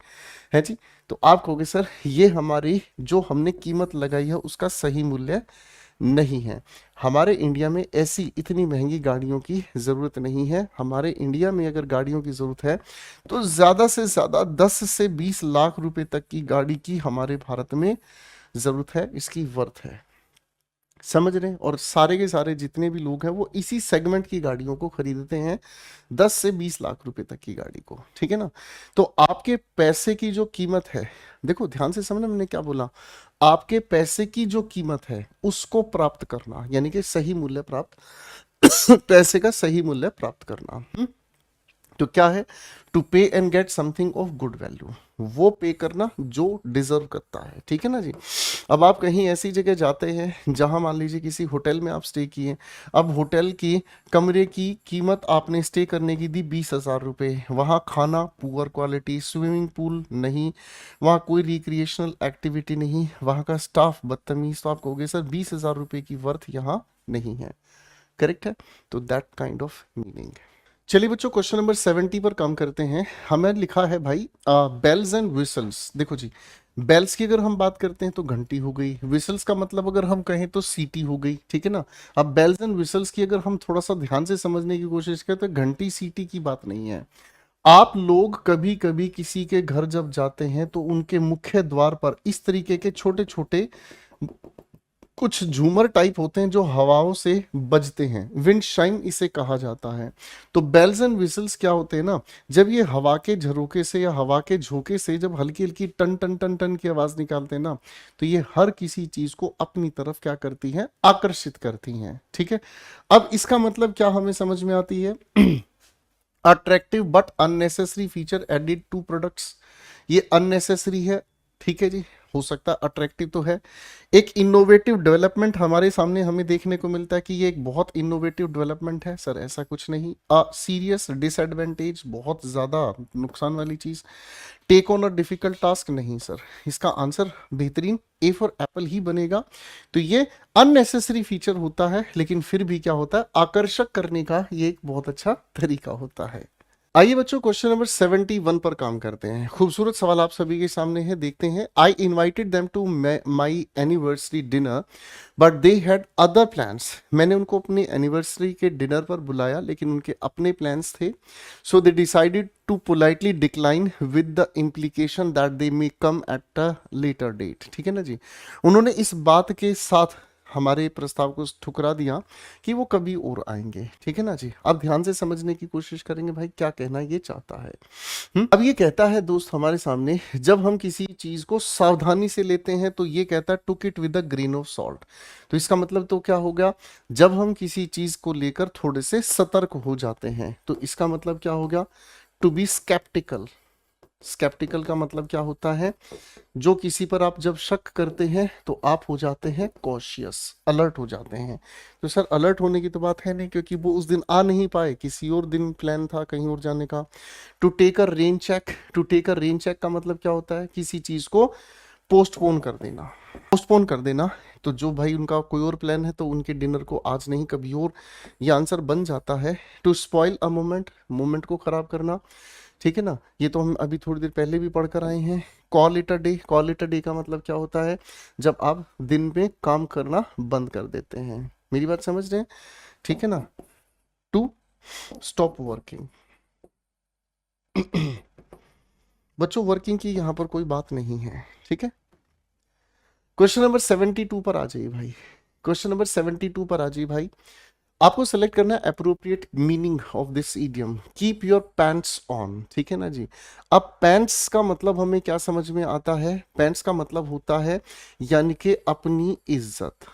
[SPEAKER 1] है जी। तो आप कहोगे सर ये हमारी जो हमने कीमत लगाई है उसका सही मूल्य नहीं है। हमारे इंडिया में ऐसी इतनी महंगी गाड़ियों की ज़रूरत नहीं है। हमारे इंडिया में अगर गाड़ियों की ज़रूरत है तो ज़्यादा से ज़्यादा 10 से 20 लाख रुपए तक की गाड़ी की हमारे भारत में ज़रूरत है, इसकी वर्थ है। समझ रहे हैं? और सारे के सारे जितने भी लोग हैं वो इसी सेगमेंट की गाड़ियों को खरीदते हैं, 10 से 20 लाख रुपए तक की गाड़ी को। ठीक है ना? तो आपके पैसे की जो कीमत है, देखो ध्यान से समझना मैंने क्या बोला। आपके पैसे की जो कीमत है उसको प्राप्त करना, यानी कि सही मूल्य प्राप्त पैसे का सही मूल्य प्राप्त करना। तो क्या है? टू पे and get something of good value, वो पे करना जो डिजर्व करता है। ठीक है ना जी। अब आप कहीं ऐसी जगह जाते हैं जहां मान लीजिए किसी होटल में आप स्टे किए। अब होटल की कमरे की कीमत आपने स्टे करने की दी 20,000 रुपये। वहाँ खाना पुअर क्वालिटी, स्विमिंग पूल नहीं, वहाँ कोई रिक्रिएशनल एक्टिविटी नहीं, वहाँ का स्टाफ बदतमीज। तो आप कहोगे सर 20,000 रुपये की वर्थ यहाँ नहीं है। करेक्ट है? तो दैट काइंड ऑफ मीनिंग। चलिए बच्चों क्वेश्चन नंबर 70 पर काम करते हैं। हमें लिखा है भाई बेल्स एंड विसल्स। देखो जी, बेल्स की अगर हम बात करते हैं तो घंटी हो गई, विसल्स का मतलब अगर हम कहें तो सीटी हो गई। ठीक है ना? अब बेल्स एंड विसल्स की अगर हम थोड़ा सा ध्यान से समझने की कोशिश करें तो घंटी सीटी की बात नहीं है। आप लोग कभी कभी किसी के घर जब जाते हैं तो उनके मुख्य द्वार पर इस तरीके के छोटे छोटे कुछ झूमर टाइप होते हैं जो हवाओं से बजते हैं, विंड शाइन इसे कहा जाता है। तो बेल्स एंड विसल्स क्या होते हैं ना, जब ये हवा के झरोके से या हवा के झोंके से जब हल्की हल्की टन टन टन टन की आवाज निकालते हैं ना, तो ये हर किसी चीज को अपनी तरफ क्या करती हैं? आकर्षित करती हैं। ठीक है? अब इसका मतलब क्या हमें समझ में आती है? Attractive but unnecessary feature added to products. ये अननेसेसरी है, ठीक है जी। हो सकता है अट्रैक्टिव तो है। एक इनोवेटिव डेवलपमेंट हमारे सामने हमें देखने को मिलता है कि ये एक बहुत इनोवेटिव डेवलपमेंट है, सर ऐसा कुछ नहीं। सीरियस डिसएडवांटेज, बहुत ज्यादा नुकसान वाली चीज। Take on a difficult task, नहीं सर। इसका आंसर बेहतरीन ए फॉर एप्पल ही बनेगा। तो ये अननेसेसरी फीचर होता है, लेकिन फिर भी क्या होता है? आकर्षक करने का ये एक बहुत अच्छा तरीका होता है। आइए बच्चों क्वेश्चन नंबर 71 पर काम करते हैं। खूबसूरत सवाल आप सभी के सामने है, देखते हैं। I invited them to my anniversary dinner but they had other plans. मैंने उनको अपनी एनिवर्सरी के डिनर पर बुलाया लेकिन उनके अपने प्लान्स थे। So they decided to politely decline with the implication that they may come at a later date. ठीक है ना जी। उन्होंने इस बात के साथ हमारे प्रस्ताव को ठुकरा दिया कि वो कभी और आएंगे। ठीक है ना जी। अब ध्यान से समझने की कोशिश करेंगे भाई क्या कहना ये चाहता है। अब ये कहता है दोस्त हमारे सामने, जब हम किसी चीज को सावधानी से लेते हैं तो ये कहता है took it with a grain of salt. तो इसका मतलब तो क्या हो गया? जब हम किसी चीज को लेकर थोड़े से सतर्क हो जाते हैं तो इसका मतलब क्या हो गया? To be sceptical. स्केप्टिकल का मतलब क्या होता है, जो किसी पर आप जब शक करते हैं तो आप हो जाते हैं कॉशियस, अलर्ट हो जाते हैं। तो सर अलर्ट होने की तो बात है नहीं, क्योंकि वो उस दिन आ नहीं पाए, किसी और दिन प्लान था कहीं और जाने का। To take a rain check, to take a rain check का मतलब क्या होता है, किसी चीज को पोस्टपोन कर देना, पोस्टपोन कर देना। तो जो भाई उनका कोई और प्लान है तो उनके डिनर को आज नहीं कभी और, ये आंसर बन जाता है। To spoil a moment, moment को खराब करना, ठीक है ना, ये तो हम अभी थोड़ी देर पहले भी पढ़कर आए हैं। Call it a day, call it a day का मतलब क्या होता है, जब आप दिन में काम करना बंद कर देते हैं। मेरी बात समझ रहे हैं, ठीक है ना। टू स्टॉप वर्किंग, बच्चों वर्किंग की यहाँ पर कोई बात नहीं है, ठीक है। क्वेश्चन नंबर 72 पर आ जाइए भाई, क्वेश्चन नंबर 72 पर आ जाइए भाई। आपको सेलेक्ट करना है appropriate meaning of this idiom, keep your pants on, ठीक है ना जी। अब पैंट्स का मतलब हमें क्या समझ में आता है, पैंट्स का मतलब होता है यानी कि अपनी इज्जत।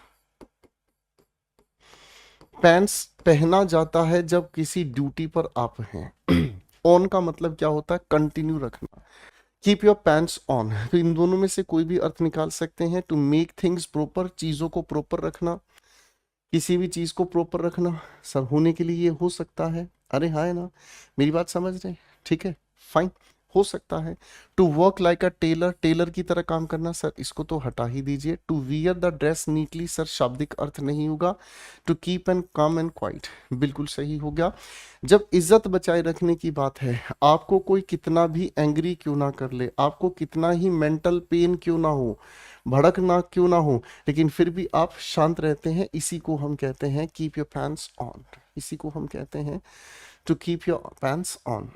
[SPEAKER 1] पैंट्स पहना जाता है जब किसी ड्यूटी पर आप हैं। ऑन का मतलब क्या होता है, कंटिन्यू रखना। कीप योर पैंट्स ऑन, तो इन दोनों में से कोई भी अर्थ निकाल सकते हैं। टू मेक थिंग्स प्रॉपर, चीजों को प्रॉपर रखना, किसी भी चीज को प्रॉपर रखना सर होने के लिए ये हो सकता है। अरे हाँ है ना, मेरी बात समझ रहे हैं, ठीक है, फाइन, हो सकता है। To work like a tailor, tailor की तरह काम करना सर, इसको तो हटा ही दीजिए। To wear the dress neatly sir शाब्दिक अर्थ नहीं होगा। To keep and calm and quiet, बिल्कुल सही हो गया। जब इज्जत बचाए रखने की बात है, आपको कोई कितना भी एंग्री क्यों ना कर ले, आपको कितना ही मेंटल पेन क्यों ना हो, भड़कना क्यों ना हो, लेकिन फिर भी आप शांत रहते हैं, इसी को हम कहते हैं कीप योर पैंट्स ऑन, इसी को हम कहते हैं to keep your pants on.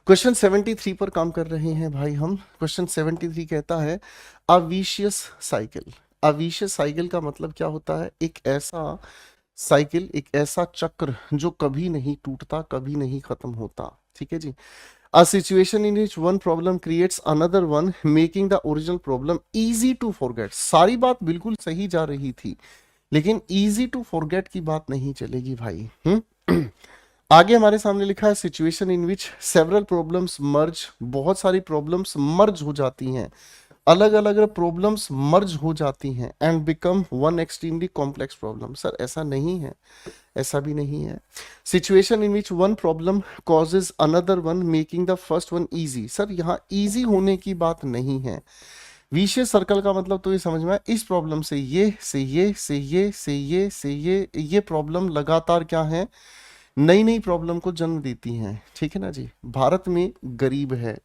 [SPEAKER 1] Question 73 पर काम कर रहे हैं भाई हम। क्वेश्चन 73 कहता है अविशियस साइकिल। अविशियस साइकिल का मतलब क्या होता है, एक ऐसा साइकिल, एक ऐसा चक्र जो कभी नहीं टूटता, कभी नहीं खत्म होता, ठीक है जी। A situation in which one problem creates another one, making the original problem easy to forget। सारी बात बिल्कुल सही जा रही थी, लेकिन easy to forget की बात नहीं चलेगी भाई। आगे हमारे सामने लिखा है situation in which several problems merge, बहुत सारी प्रॉब्लम्स मर्ज हो जाती हैं, अलग अलग प्रॉब्लम्स मर्ज हो जाती हैं, and become one extremely complex problem. Sir ऐसा नहीं है, ऐसा भी नहीं है। Situation in which one problem causes another one making the first one easy, sir यहाँ इजी होने की बात नहीं है। विशेष सर्कल का मतलब तो ये समझ में, इस प्रॉब्लम से ये से ये से ये से ये से ये प्रॉब्लम लगातार क्या है, नई नई प्रॉब्लम को जन्म देती हैं, ठीक है ना जी। भारत में गरीब है,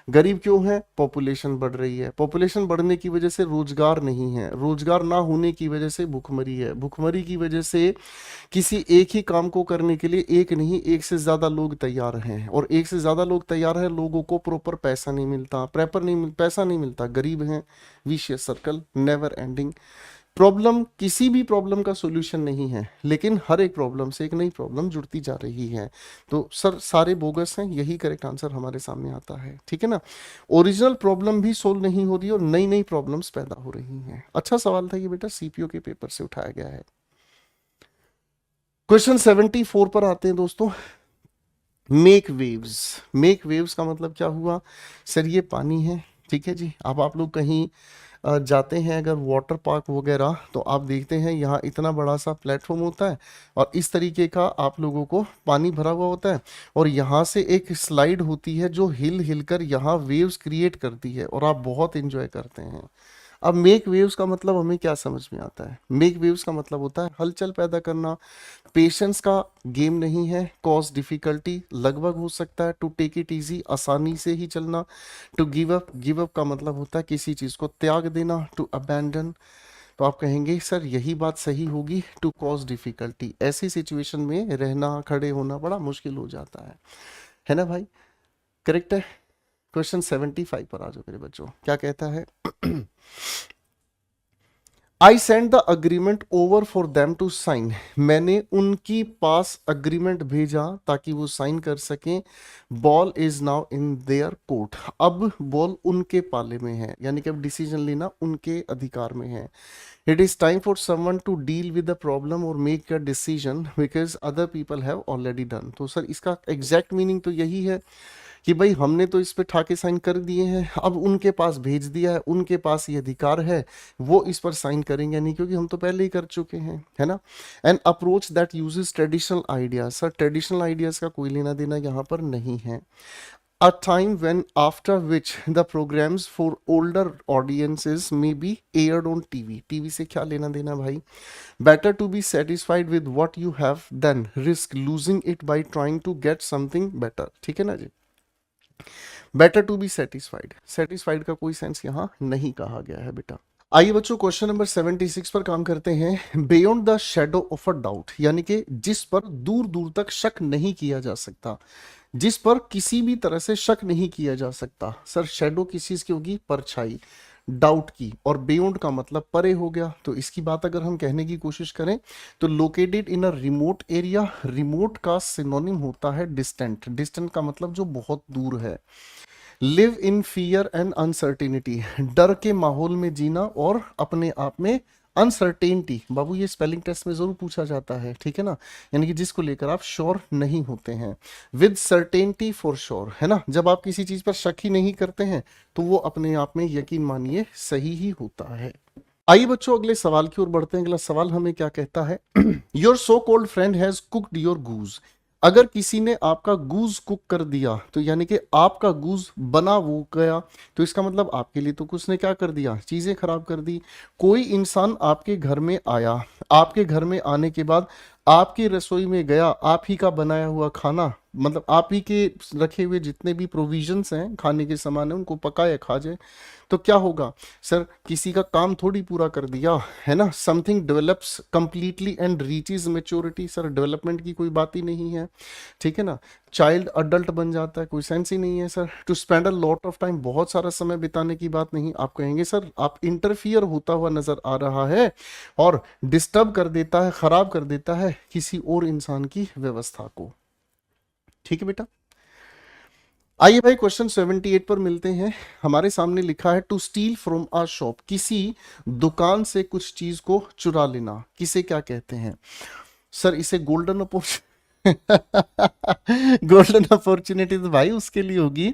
[SPEAKER 1] गरीब क्यों है, पॉपुलेशन बढ़ रही है, पॉपुलेशन बढ़ने की वजह से रोजगार नहीं है, रोजगार ना होने की वजह से भुखमरी है, भुखमरी की वजह से किसी एक ही काम को करने के लिए एक नहीं एक से ज्यादा लोग तैयार हैं, और एक से ज्यादा लोग तैयार हैं, लोगों को प्रॉपर पैसा नहीं मिलता, पैसा नहीं मिलता, गरीब हैं। Vicious circle, never ending. Problem, किसी भी प्रॉब्लम का सॉल्यूशन नहीं है, लेकिन हर एक प्रॉब्लम से एक नई प्रॉब्लम जुड़ती जा रही है। तो सर सारे बोगस हैं, यही करेक्ट आंसर हमारे सामने आता है, ठीक है ना। ओरिजिनल प्रॉब्लम भी सोल्व नहीं हो रही और नई नई प्रॉब्लम्स पैदा हो रही हैं। अच्छा सवाल था ये बेटा, सीपीओ के पेपर से उठाया गया है। क्वेश्चन 74 पर आते हैं दोस्तों। मेक वेव्स, मेक वेव्स का मतलब क्या हुआ, सर ये पानी है, ठीक है जी। अब आप लोग कहीं जाते हैं अगर वाटर पार्क वगैरह, तो आप देखते हैं यहाँ इतना बड़ा सा प्लेटफॉर्म होता है और इस तरीके का आप लोगों को पानी भरा हुआ होता है, और यहाँ से एक स्लाइड होती है जो हिल हिल कर यहाँ वेव्स क्रिएट करती है और आप बहुत इंजॉय करते हैं। अब मेक वेव्स का मतलब हमें क्या समझ में आता है, मेक वेव्स का मतलब होता है हलचल पैदा करना, पेशेंस का गेम नहीं है, कॉज डिफिकल्टी लगभग हो सकता है, टू टेक इट इजी आसानी से ही चलना, to give up, give up का मतलब होता है किसी चीज को त्याग देना, टू अबैंडन। तो आप कहेंगे सर यही बात सही होगी, टू कॉज डिफिकल्टी, ऐसी सिचुएशन में रहना, खड़े होना बड़ा मुश्किल हो जाता है ना भाई, करेक्ट है। क्वेश्चन 75 पर आ जाओ मेरे बच्चों, क्या कहता है I send the agreement over for them to sign, मैंने उनकी पास अग्रीमेंट भेजा ताकि वो साइन कर सकें। Ball is now in their court, अब बॉल उनके पाले में है, यानी कि अब डिसीजन लेना उनके अधिकार में है। It is time for someone to deal with the problem or make a decision because other people have already done. तो सर इसका एग्जैक्ट मीनिंग तो यही है कि भाई हमने तो इस पे ठाके साइन कर दिए हैं, अब उनके पास भेज दिया है, उनके पास ये अधिकार है, वो इस पर साइन करेंगे नहीं क्योंकि हम तो पहले ही कर चुके हैं, है ना। An approach that uses traditional ideas, sir traditional ideas का कोई लेना देना यहाँ पर नहीं है। A time when after which the programs for older audiences may be aired on TV. TV से क्या लेना देना भाई। Better to be satisfied with what you have than risk losing it by trying to get something better. ठीक है ना जी। Better to be satisfied. Satisfied का कोई सेंस यहाँ नहीं कहा गया है बेटा। आइए बच्चों क्वेश्चन नंबर 76 पर काम करते हैं। Beyond the shadow of a doubt, यानी कि जिस पर दूर दूर तक शक नहीं किया जा सकता, जिस पर किसी भी तरह से शक नहीं किया जा सकता। सर शेडो किस चीज की होगी, परछाई, डाउट की, और बियॉन्ड का मतलब परे हो गया। तो इसकी बात अगर हम कहने की कोशिश करें तो located in a remote area, remote का सिनोनिम होता है डिस्टेंट, डिस्टेंट का मतलब जो बहुत दूर है। Live in fear and uncertainty, डर के माहौल में जीना और अपने आप में अनसर्टेनिटी, बाबू ये स्पेलिंग टेस्ट में जरूर पूछा जाता है, ठीक है ना, यानी कि जिसको लेकर आप श्योर नहीं होते हैं। विद सर्टेनिटी फॉर श्योर, है ना, जब आप किसी चीज पर शक ही नहीं करते हैं तो वो अपने आप में यकीन मानिए सही ही होता है। आइए बच्चों अगले सवाल की ओर बढ़ते हैं। अगला सवाल हमें क्या कहता है, your so called friend has cooked your goose. अगर किसी ने आपका गूज कुक कर दिया तो यानी कि आपका गूज बना वो गया, तो इसका मतलब आपके लिए तो कुछ ने क्या कर दिया, चीजें खराब कर दी। कोई इंसान आपके घर में आया, आपके घर में आने के बाद आपकी रसोई में गया, आप ही का बनाया हुआ खाना, मतलब आप ही के रखे हुए जितने भी प्रोविजंस हैं, खाने के सामान है, उनको पकाए खा जाए, तो क्या होगा सर, किसी का काम थोड़ी पूरा कर दिया, है ना। Something develops completely and reaches maturity, sir development की कोई बात ही नहीं है, ठीक है ना। चाइल्ड अडल्ट बन जाता है, कोई सेंस ही नहीं है सर। To spend a lot of time, बहुत सारा समय बिताने की बात नहीं। आप कहेंगे सर आप इंटरफियर होता हुआ नजर आ रहा है और डिस्टर्ब कर देता है, खराब कर देता है किसी और इंसान की व्यवस्था को, ठीक है बेटा। आइए भाई क्वेश्चन 78 पर मिलते हैं। हमारे सामने लिखा है to steal from a shop, किसी दुकान से कुछ चीज को चुरा लेना, किसे क्या कहते हैं सर, इसे गोल्डन गोल्डन अपॉर्चुनिटी तो भाई उसके लिए होगी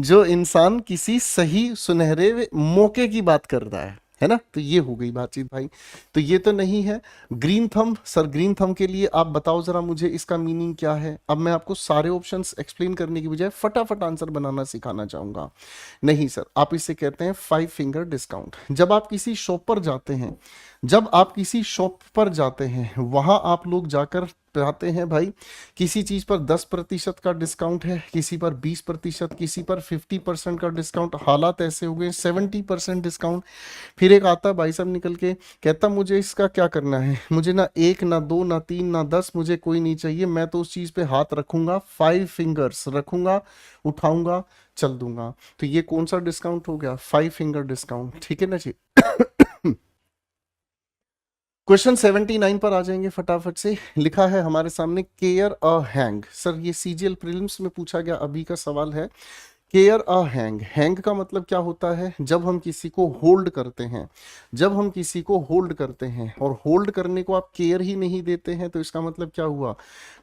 [SPEAKER 1] जो इंसान किसी सही सुनहरे मौके की बात कर रहा है ना, तो ये हो गई बातचीत भाई। तो ये तो नहीं है। Green thumb, sir green thumb के लिए आप बताओ जरा मुझे इसका मीनिंग क्या है। अब मैं आपको सारे ऑप्शंस एक्सप्लेन करने की बजाय फटाफट आंसर बनाना सिखाना चाहूंगा। नहीं सर, आप इसे कहते हैं 5 फिंगर डिस्काउंट। जब आप किसी शॉप पर जाते हैं, जब आप किसी शॉप पर जाते हैं, वहां आप लोग जाकर पाते हैं भाई किसी चीज पर 10% का डिस्काउंट है, किसी पर 20%, किसी पर 50% का डिस्काउंट, हालात ऐसे हो गए 70% डिस्काउंट। फिर एक आता भाई साहब निकल के कहता मुझे इसका क्या करना है, मुझे ना 1 ना 2 ना 3 ना 10 मुझे कोई नहीं चाहिए, मैं तो उस चीज पे हाथ रखूंगा, 5 फिंगर्स रखूंगा, उठाऊंगा, चल दूंगा। तो ये कौन सा डिस्काउंट हो गया, 5 फिंगर डिस्काउंट, ठीक है ना जी। क्वेश्चन 79 पर आ जाएंगे फटाफट से। लिखा है हमारे सामने केयर अ हैंग, सर ये सीजीएल प्रीलिम्स में पूछा गया अभी का सवाल है। केयर अ हैंग, हैंग का मतलब क्या होता है, जब हम किसी को होल्ड करते हैं, जब हम किसी को होल्ड करते हैं और होल्ड करने को आप केयर ही नहीं देते हैं, तो इसका मतलब क्या हुआ,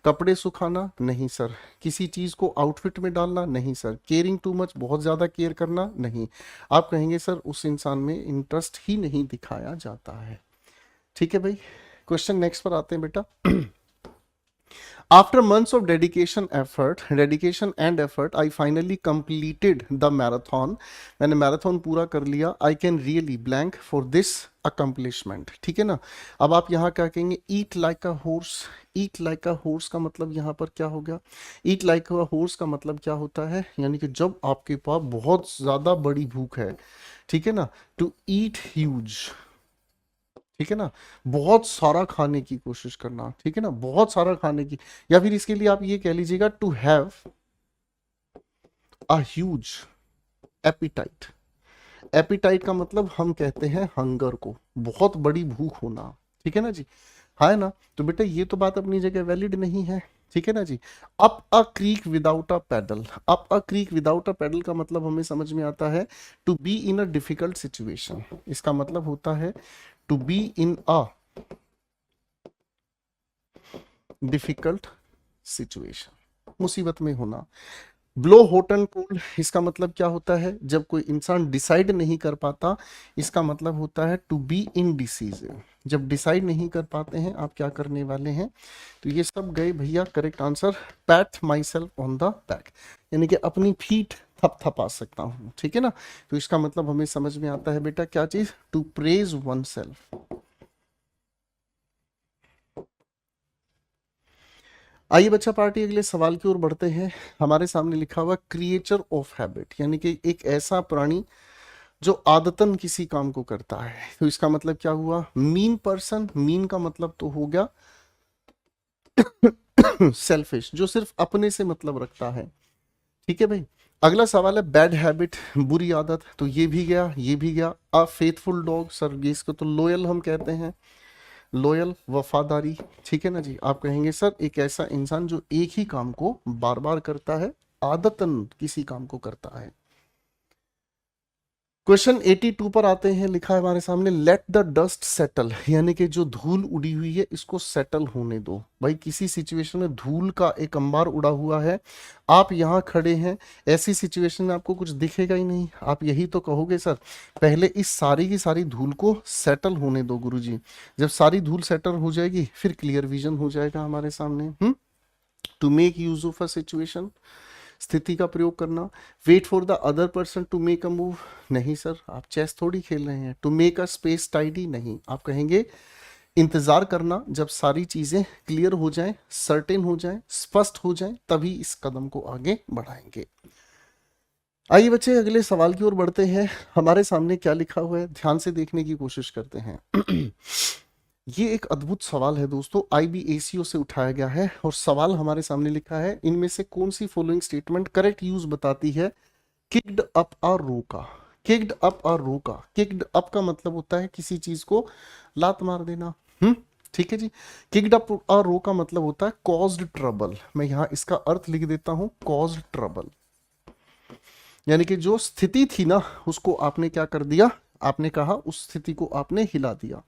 [SPEAKER 1] कपड़े सुखाना नहीं सर, किसी चीज को आउटफिट में डालना नहीं सर, केयरिंग टू मच, बहुत ज्यादा केयर करना नहीं। आप कहेंगे सर उस इंसान में इंटरेस्ट ही नहीं दिखाया जाता है, ठीक है भाई। क्वेश्चन नेक्स्ट पर आते हैं बेटा। After months of dedication and effort I finally completed the marathon, मैंने मैराथन पूरा कर लिया। I can really blank for this accomplishment, ठीक है ना। अब आप यहाँ क्या कहेंगे, eat like a horse. Eat like a horse का मतलब यहाँ पर क्या हो गया, ईट लाइक अ हॉर्स का मतलब क्या होता है, यानी कि जब आपके पास बहुत ज्यादा बड़ी भूख है, ठीक है ना। टू ईट ह्यूज, ठीक है ना, बहुत सारा खाने की कोशिश करना, ठीक है ना, बहुत सारा खाने की, या फिर इसके लिए आप ये कह लीजिएगा to have a huge appetite. Appetite का मतलब हम कहते हैं हंगर को, बहुत बड़ी भूख होना, ठीक है ना जी, है ना। तो बेटा ये तो बात अपनी जगह वैलिड नहीं है, ठीक है ना जी। Up a creek without a paddle, up a creek without a paddle का मतलब हमें समझ में आता है to be in a difficult situation, इसका मतलब होता है to be in a difficult situation, मुसीबत में होना। ब्लो हॉट एंड कोल्ड, इसका मतलब क्या होता है? जब कोई इंसान डिसाइड नहीं कर पाता, इसका मतलब होता है टू बी इनडिसीजिव। जब डिसाइड नहीं कर पाते हैं आप क्या करने वाले हैं, तो ये सब गए भैया correct answer. PAT my self on the back, यानी कि अपनी फीट थपथपा सकता हूँ, ठीक है ना। तो इसका मतलब हमें समझ में आता है बेटा क्या चीज, टू प्रेज वन सेल्फ। आइए बच्चा पार्टी अगले सवाल की ओर बढ़ते हैं। हमारे सामने लिखा हुआ क्रिएचर ऑफ हैबिट, यानी कि एक ऐसा प्राणी जो आदतन किसी काम को करता है। तो इसका मतलब क्या हुआ, मीन पर्सन। मीन का मतलब तो हो गया सेल्फिश, जो सिर्फ अपने से मतलब रखता है, ठीक है भाई। अगला सवाल है बैड हैबिट, बुरी आदत। तो ये भी गया, ये भी गया। अ फेथफुल डॉग, सर ये इसको तो लोयल हम कहते हैं, लोयल वफादारी, ठीक है ना जी। आप कहेंगे सर एक ऐसा इंसान जो एक ही काम को बार बार करता है, आदतन किसी काम को करता है। क्वेश्चन 82 पर आते हैं। लिखा है हमारे सामने लेट द डस्ट सेटल, यानी कि जो धूल उड़ी हुई है इसको सेटल होने दो। भाई किसी सिचुएशन में धूल का एक अंबार उड़ा हुआ है, आप यहाँ खड़े हैं, ऐसी सिचुएशन में आपको कुछ दिखेगा ही नहीं। आप यही तो कहोगे सर पहले इस सारी की सारी धूल को सेटल होने दो गुरुजी। जब सारी धूल सेटल हो जाएगी फिर क्लियर विजन हो जाएगा हमारे सामने। To make use of a situation, स्थिति का प्रयोग करना। Wait for the other person to make a move, नहीं सर आप चेस थोड़ी खेल रहे हैं। To make a space tidy, नहीं, आप कहेंगे इंतजार करना जब सारी चीजें क्लियर हो जाएं, सर्टेन हो जाएं, स्पष्ट हो जाएं, तभी इस कदम को आगे बढ़ाएंगे। आइए बच्चे अगले सवाल की ओर बढ़ते हैं। हमारे सामने क्या लिखा हुआ है ध्यान से देखने की कोशिश करते हैं। ये एक अद्भुत सवाल है दोस्तों, IBACO से उठाया गया है और सवाल हमारे सामने लिखा है इनमें से कौन सी फॉलोइंग स्टेटमेंट करेक्ट यूज बताती है किक्ड अप और रोका। किक्ड अप और रोका, किक्ड अप का मतलब होता है किसी चीज को लात मार देना, ठीक है जी। किक्ड अप और रो का मतलब होता है कॉज्ड ट्रबल। मैं यहां इसका अर्थ लिख देता हूं, कॉज्ड ट्रबल, यानी कि जो स्थिति थी ना उसको आपने क्या कर दिया, आपने कहा उस स्थिति को आपने हिला दिया।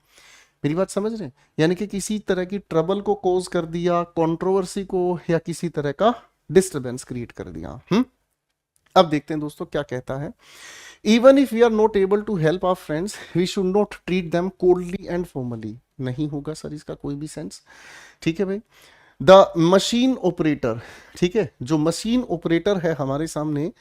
[SPEAKER 1] मेरी बात समझ रहे हैं, यानी कि किसी तरह की ट्रबल को कॉज कर दिया, कंट्रोवर्सी को, या किसी तरह का डिस्टरबेंस क्रिएट कर दिया। अब देखते हैं दोस्तों क्या कहता है। Even if we are not able to help our friends we should not treat them coldly and formally, नहीं होगा सर इसका कोई भी सेंस, ठीक है भाई। द मशीन ऑपरेटर, ठीक है, जो मशीन ऑपरेटर है हमारे सामने,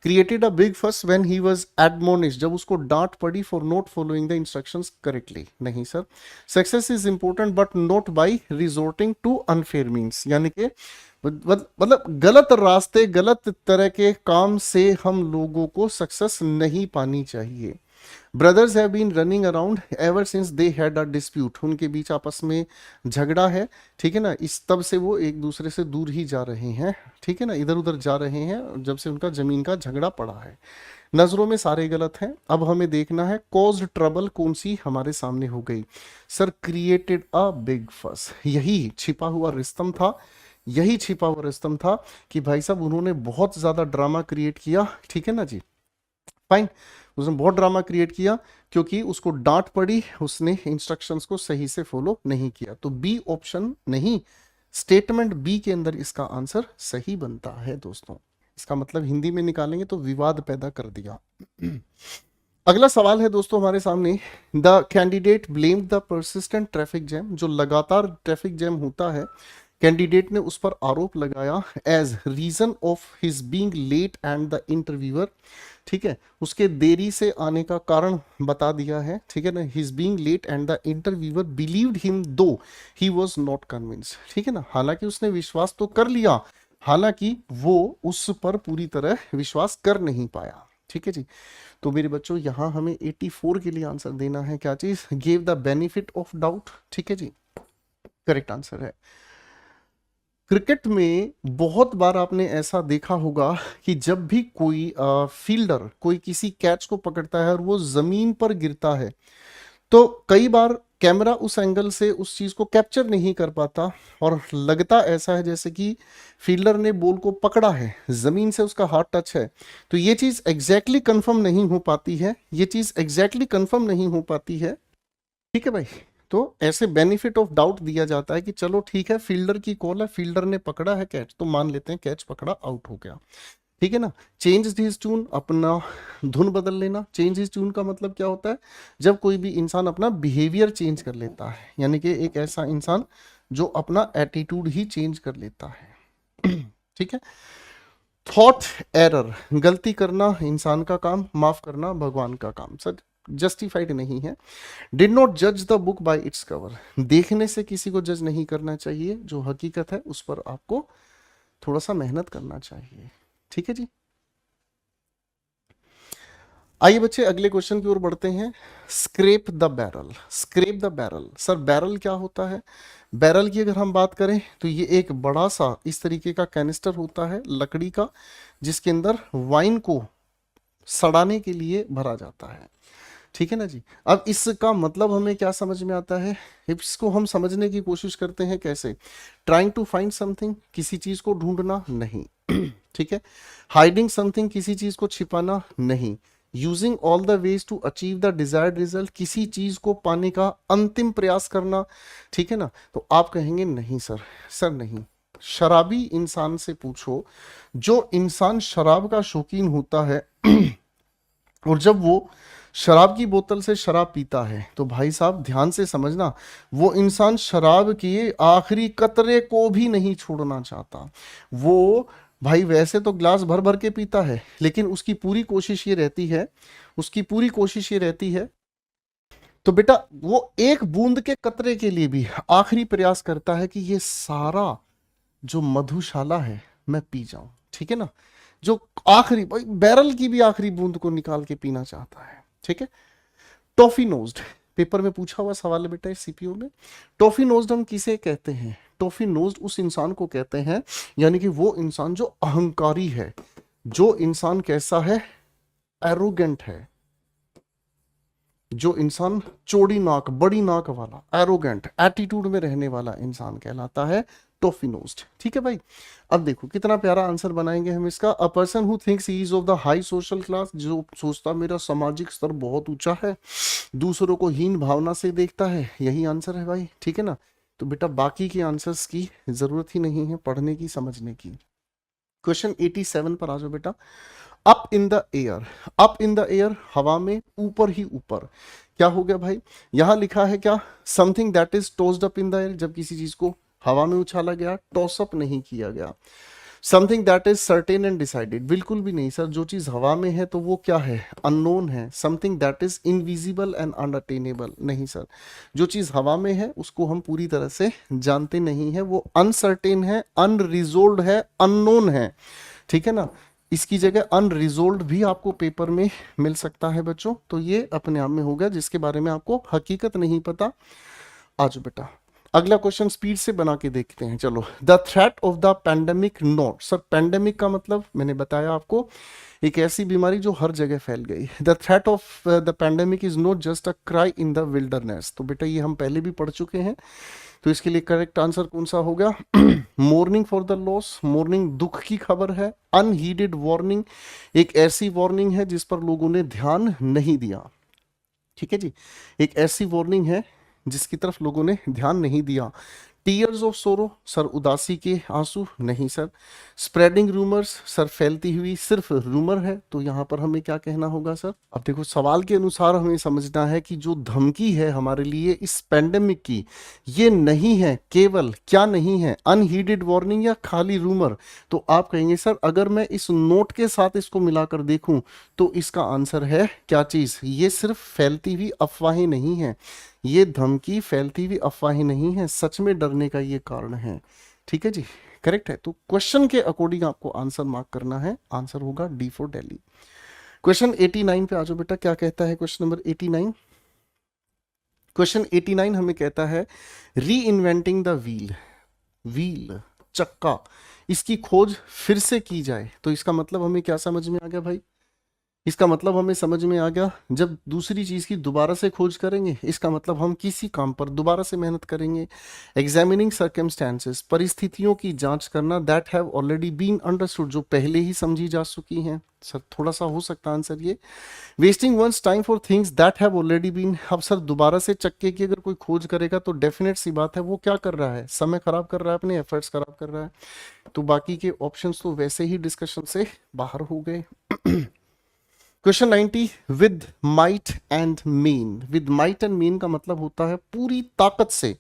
[SPEAKER 1] created a big fuss when he was admonished, जब उसको डांट पड़ी for not following the instructions correctly, नहीं sir. Success is important but not by resorting to unfair means, यानी कि मतलब गलत रास्ते, गलत तरह के काम से हम लोगों को सक्सेस नहीं पानी चाहिए। Brothers have been running around ever since they had a dispute, उनके बीच आपस में झगड़ा है, ठीक है ना, इस तब से वो एक दूसरे से दूर ही जा रहे हैं, ठीक है ना, इधर उधर जा रहे हैं जब से उनका जमीन का झगड़ा पड़ा है। नजरों में सारे गलत हैं। अब हमें देखना है कॉज्ड ट्रबल कौन सी हमारे सामने हो गई। सर क्रिएटेड अ बिग फस, यही छिपा हुआ रिस्तम था, यही छिपा हुआ रिस्तम था कि भाई साहब उन्होंने बहुत ज्यादा ड्रामा क्रिएट किया, ठीक है ना जी, फाइन। उसने बहुत ड्रामा क्रिएट किया क्योंकि उसको डांट पड़ी, उसने इंस्ट्रक्शंस को सही से फॉलो नहीं किया। तो बी ऑप्शन नहीं, स्टेटमेंट बी के अंदर इसका आंसर सही बनता है दोस्तों। इसका मतलब हिंदी में निकालेंगे तो विवाद पैदा कर दिया। अगला सवाल है दोस्तों हमारे सामने, the candidate blamed the persistent traffic jam, जो लगातार ट्रैफिक जैम होता है कैंडिडेट ने उस पर आरोप लगाया as reason of his being late and the interviewer, ठीक है, उसके देरी से आने का कारण बता दिया है, ठीक है ना। His being late and the interviewer believed him though he was not convinced, ठीक है ना, हालांकि उसने विश्वास तो कर लिया, हालांकि वो उस पर पूरी तरह विश्वास कर नहीं पाया, ठीक है जी। तो मेरे बच्चों यहां हमें 84 के लिए आंसर देना है, क्या चीज, give the benefit of doubt, ठीक है जी, करेक्ट आंसर है। क्रिकेट में बहुत बार आपने ऐसा देखा होगा कि जब भी कोई फील्डर कोई किसी कैच को पकड़ता है और वो जमीन पर गिरता है, तो कई बार कैमरा उस एंगल से उस चीज को कैप्चर नहीं कर पाता और लगता ऐसा है जैसे कि फील्डर ने बॉल को पकड़ा है, जमीन से उसका हाथ टच है। तो ये चीज एग्जैक्टली कंफर्म नहीं हो पाती है, ये चीज एग्जैक्टली कंफर्म नहीं हो पाती है ठीक है भाई। तो ऐसे बेनिफिट ऑफ डाउट दिया जाता है कि चलो ठीक है, फील्डर की कॉल है, फील्डर ने पकड़ा है कैच, तो मान लेते हैं कैच पकड़ा, आउट हो गया, ठीक है ना। चेंज हिज ट्यून, अपना धुन बदल लेना। चेंज हिज ट्यून का मतलब क्या होता है, जब कोई भी इंसान अपना बिहेवियर चेंज कर लेता है, यानी कि एक ऐसा इंसान जो अपना एटीट्यूड ही चेंज कर लेता है। ठीक है। थॉट एरर, गलती करना इंसान का काम, माफ करना भगवान का काम, सर जस्टिफाइड नहीं है। डिड नॉट जज the book by its cover, देखने से किसी को जज नहीं करना चाहिए, जो हकीकत है उस पर आपको थोड़ा सा मेहनत करना चाहिए। ठीक है जी। आइए बच्चे अगले क्वेश्चन की ओर बढ़ते हैं। Scrape the barrel, scrape the barrel, sir barrel क्या होता है। बैरल की अगर हम बात करें तो ये एक बड़ा सा इस तरीके का कैनिस्टर होता है लकड़ी का, जिसके अंदर वाइन को सड़ाने के लिए भरा जाता है। ठीक है ना जी। अब इसका मतलब हमें क्या समझ में आता है, इसको हम समझने की कोशिश करते हैं कैसे। ट्राइंग टू फाइंड समथिंग, किसी चीज को ढूंढना नहीं। ठीक है। हाइडिंग समथिंग, किसी चीज को छिपाना नहीं। Using all the ways to achieve the desired result, किसी चीज को पाने का अंतिम प्रयास करना। ठीक है ना। तो आप कहेंगे नहीं सर, सर नहीं। शराबी इंसान से पूछो, जो इंसान शराब का शौकीन होता है और जब वो शराब की बोतल से शराब पीता है, तो भाई साहब ध्यान से समझना, वो इंसान शराब के आखिरी कतरे को भी नहीं छोड़ना चाहता। वो भाई वैसे तो ग्लास भर भर के पीता है, लेकिन उसकी पूरी कोशिश ये रहती है, उसकी पूरी कोशिश ये रहती है, तो बेटा वो एक बूंद के कतरे के लिए भी आखिरी प्रयास करता है कि ये सारा जो मधुशाला है मैं पी जाऊं। ठीक है ना। जो आखिरी बैरल की भी आखिरी बूंद को निकाल के पीना चाहता है। ठीक है। टॉफी नोज्ड, पेपर में पूछा हुआ सवाल है बेटा सीपीयू में। टॉफी नोज्ड हम किसे कहते हैं, टॉफी नोज्ड उस इंसान को कहते हैं, यानी कि वो इंसान जो अहंकारी है, जो इंसान कैसा है, एरोगेंट है, जो इंसान चौड़ी नाक बड़ी नाक वाला, एरोगेंट एटीट्यूड में रहने वाला इंसान कहलाता है टॉफी नोज्ड। ठीक है भाई। अब देखो कितना प्यारा आंसर बनाएंगे हम इसका। अ person who thinks he is of the high social class, जो सोचता मेरा सामाजिक स्तर बहुत ऊंचा है, दूसरों को हीन भावना से देखता है, यही आंसर है भाई। ठीक है ना। तो बेटा बाकी के आंसर्स की जरूरत ही नहीं है पढ़ने की, समझने की। क्वेश्चन 87 पर आ जाओ बेटा। Up in the air, up in the air, हवा में, ऊपर ही ऊपर। क्या हो गया भाई, यहां लिखा है क्या, something that is tossed up in the air, जब किसी चीज को हवा में उछाला गया, टॉस अप नहीं किया गया। Something that is certain and decided, बिल्कुल भी नहीं सर, जो चीज हवा में है तो वो क्या है, अननोन है। Something that is invisible and unattainable, नहीं सर, जो चीज हवा में है उसको हम पूरी तरह से जानते नहीं है, वो अनसर्टेन है, अनरिजोल्व है, अननोन है। ठीक है ना। इसकी जगह अनरिजोल्व भी आपको पेपर में मिल सकता है बच्चों, तो ये अपने आप में होगा जिसके बारे में आपको हकीकत नहीं पता। आज बेटा अगला क्वेश्चन स्पीड से बना के देखते हैं। चलो, the threat of the pandemic not, sir pandemic का मतलब मैंने बताया आपको, एक ऐसी बीमारी जो हर जगह फैल गई। The threat of the pandemic is not just a cry in the wilderness, तो बेटा ये हम पहले भी पढ़ चुके हैं, तो इसके लिए करेक्ट आंसर कौन सा होगा, morning for the loss, morning दुख की खबर है। अनहीडेड वार्निंग, एक ऐसी वार्निंग है जिस पर लोगों ने ध्यान नहीं दिया। ठीक है जी, एक ऐसी वार्निंग है जिसकी तरफ लोगों ने ध्यान नहीं दिया। टीयर्स ऑफ सोरो, सर उदासी के आंसू, नहीं सर। स्प्रेडिंग रूमर्स, सर फैलती हुई सिर्फ रूमर है, तो यहां पर हमें क्या कहना होगा सर। अब देखो सवाल के अनुसार हमें समझना है कि जो धमकी है हमारे लिए इस पेंडेमिक की, ये नहीं है केवल, क्या नहीं है, अनहीडेड वार्निंग या खाली रूमर। तो आप कहेंगे सर अगर मैं इस नोट के साथ इसको मिलाकर देखूं तो इसका आंसर है क्या चीज, ये सिर्फ फैलती हुई अफवाहें नहीं है, ये धमकी फैलती हुई अफवाहें नहीं है, सच में डरने का ये कारण है। ठीक है जी, करेक्ट है। तो क्वेश्चन के अकॉर्डिंग आपको आंसर मार्क करना है, आंसर होगा डी फॉर दिल्ली। क्वेश्चन 89 पे आ जाओ बेटा, क्या कहता है क्वेश्चन नंबर 89। क्वेश्चन 89 हमें कहता है री इन्वेंटिंग द व्हील, व्हील चक्का, इसकी खोज फिर से की जाए, तो इसका मतलब हमें क्या समझ में आ गया भाई, इसका मतलब हमें समझ में आ गया, जब दूसरी चीज की दोबारा से खोज करेंगे इसका मतलब हम किसी काम पर दोबारा से मेहनत करेंगे। एग्जामिनिंग सर्कमस्टेंसेस, परिस्थितियों की जांच करना, that have already been understood, जो पहले ही समझी जा चुकी हैं। सर थोड़ा सा हो सकता है आंसर ये। Wasting one's time for things that have already been, अब सर दोबारा से चक्के की अगर कोई खोज करेगा तो डेफिनेट सी बात है वो क्या कर रहा है, समय खराब कर रहा है, अपने एफर्ट्स खराब कर रहा है। तो बाकी के ऑप्शंस तो वैसे ही डिस्कशन से बाहर हो गए। Question 90, with might and mean. With might and mean का मतलब होता है पूरी ताकत से,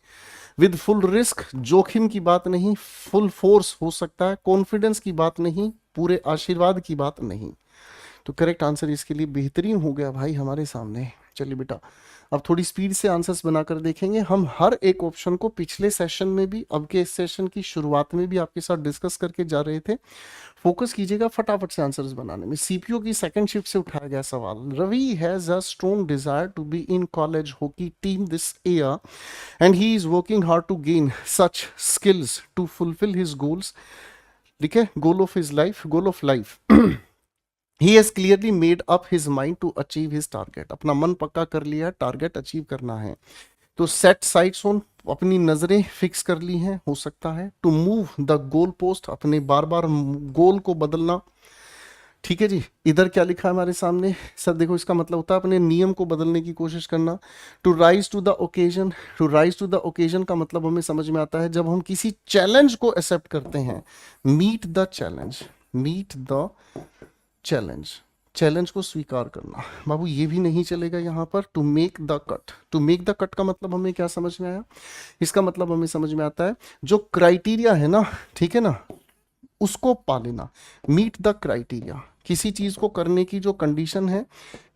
[SPEAKER 1] विद फुल रिस्क, जोखिम की बात नहीं, फुल फोर्स हो सकता है, कॉन्फिडेंस की बात नहीं, पूरे आशीर्वाद की बात नहीं। तो करेक्ट आंसर इसके लिए बेहतरीन हो गया भाई हमारे सामने। चलिए बेटा, अब थोड़ी स्पीड से आंसर्स बनाकर देखेंगे हम हर एक ऑप्शन को। पिछले सेशन में भी, अब के इस सेशन की शुरुआत में भी आपके साथ डिस्कस करके जा रहे थे। फोकस कीजिएगा फटाफट से आंसर्स बनाने में। सीपीओ की सेकंड शिफ्ट से उठाया गया सवाल। Ravi has a strong desire to be in college hockey team this year and he is working hard to gain such skills to fulfil his goals. ठीक है, goal of his life, goal of life. He has clearly made up his mind to achieve his target. अपना मन पक्का कर लिया है, target achieve करना है। तो सेट साइट्स ऑन, अपनी नजरें फिक्स कर ली हैं, हो सकता है। To move the goal post, अपने बार बार गोल को बदलना। ठीक है जी, इधर क्या लिखा है हमारे सामने सर, देखो इसका मतलब होता है अपने नियम को बदलने की कोशिश करना। To rise to the occasion, to rise to the occasion का मतलब हमें समझ में आता है जब हम किसी चैलेंज को एक्सेप्ट करते हैं। Meet the challenge, meet the challenge, challenge को स्वीकार करना। बाबू ये भी नहीं चलेगा यहाँ पर। To make the cut, to make the cut का मतलब हमें क्या समझ में आया, इसका मतलब हमें समझ में आता है जो क्राइटेरिया है ना, ठीक है ना, उसको पा लेना। मीट द क्राइटेरिया, किसी चीज को करने की जो कंडीशन है,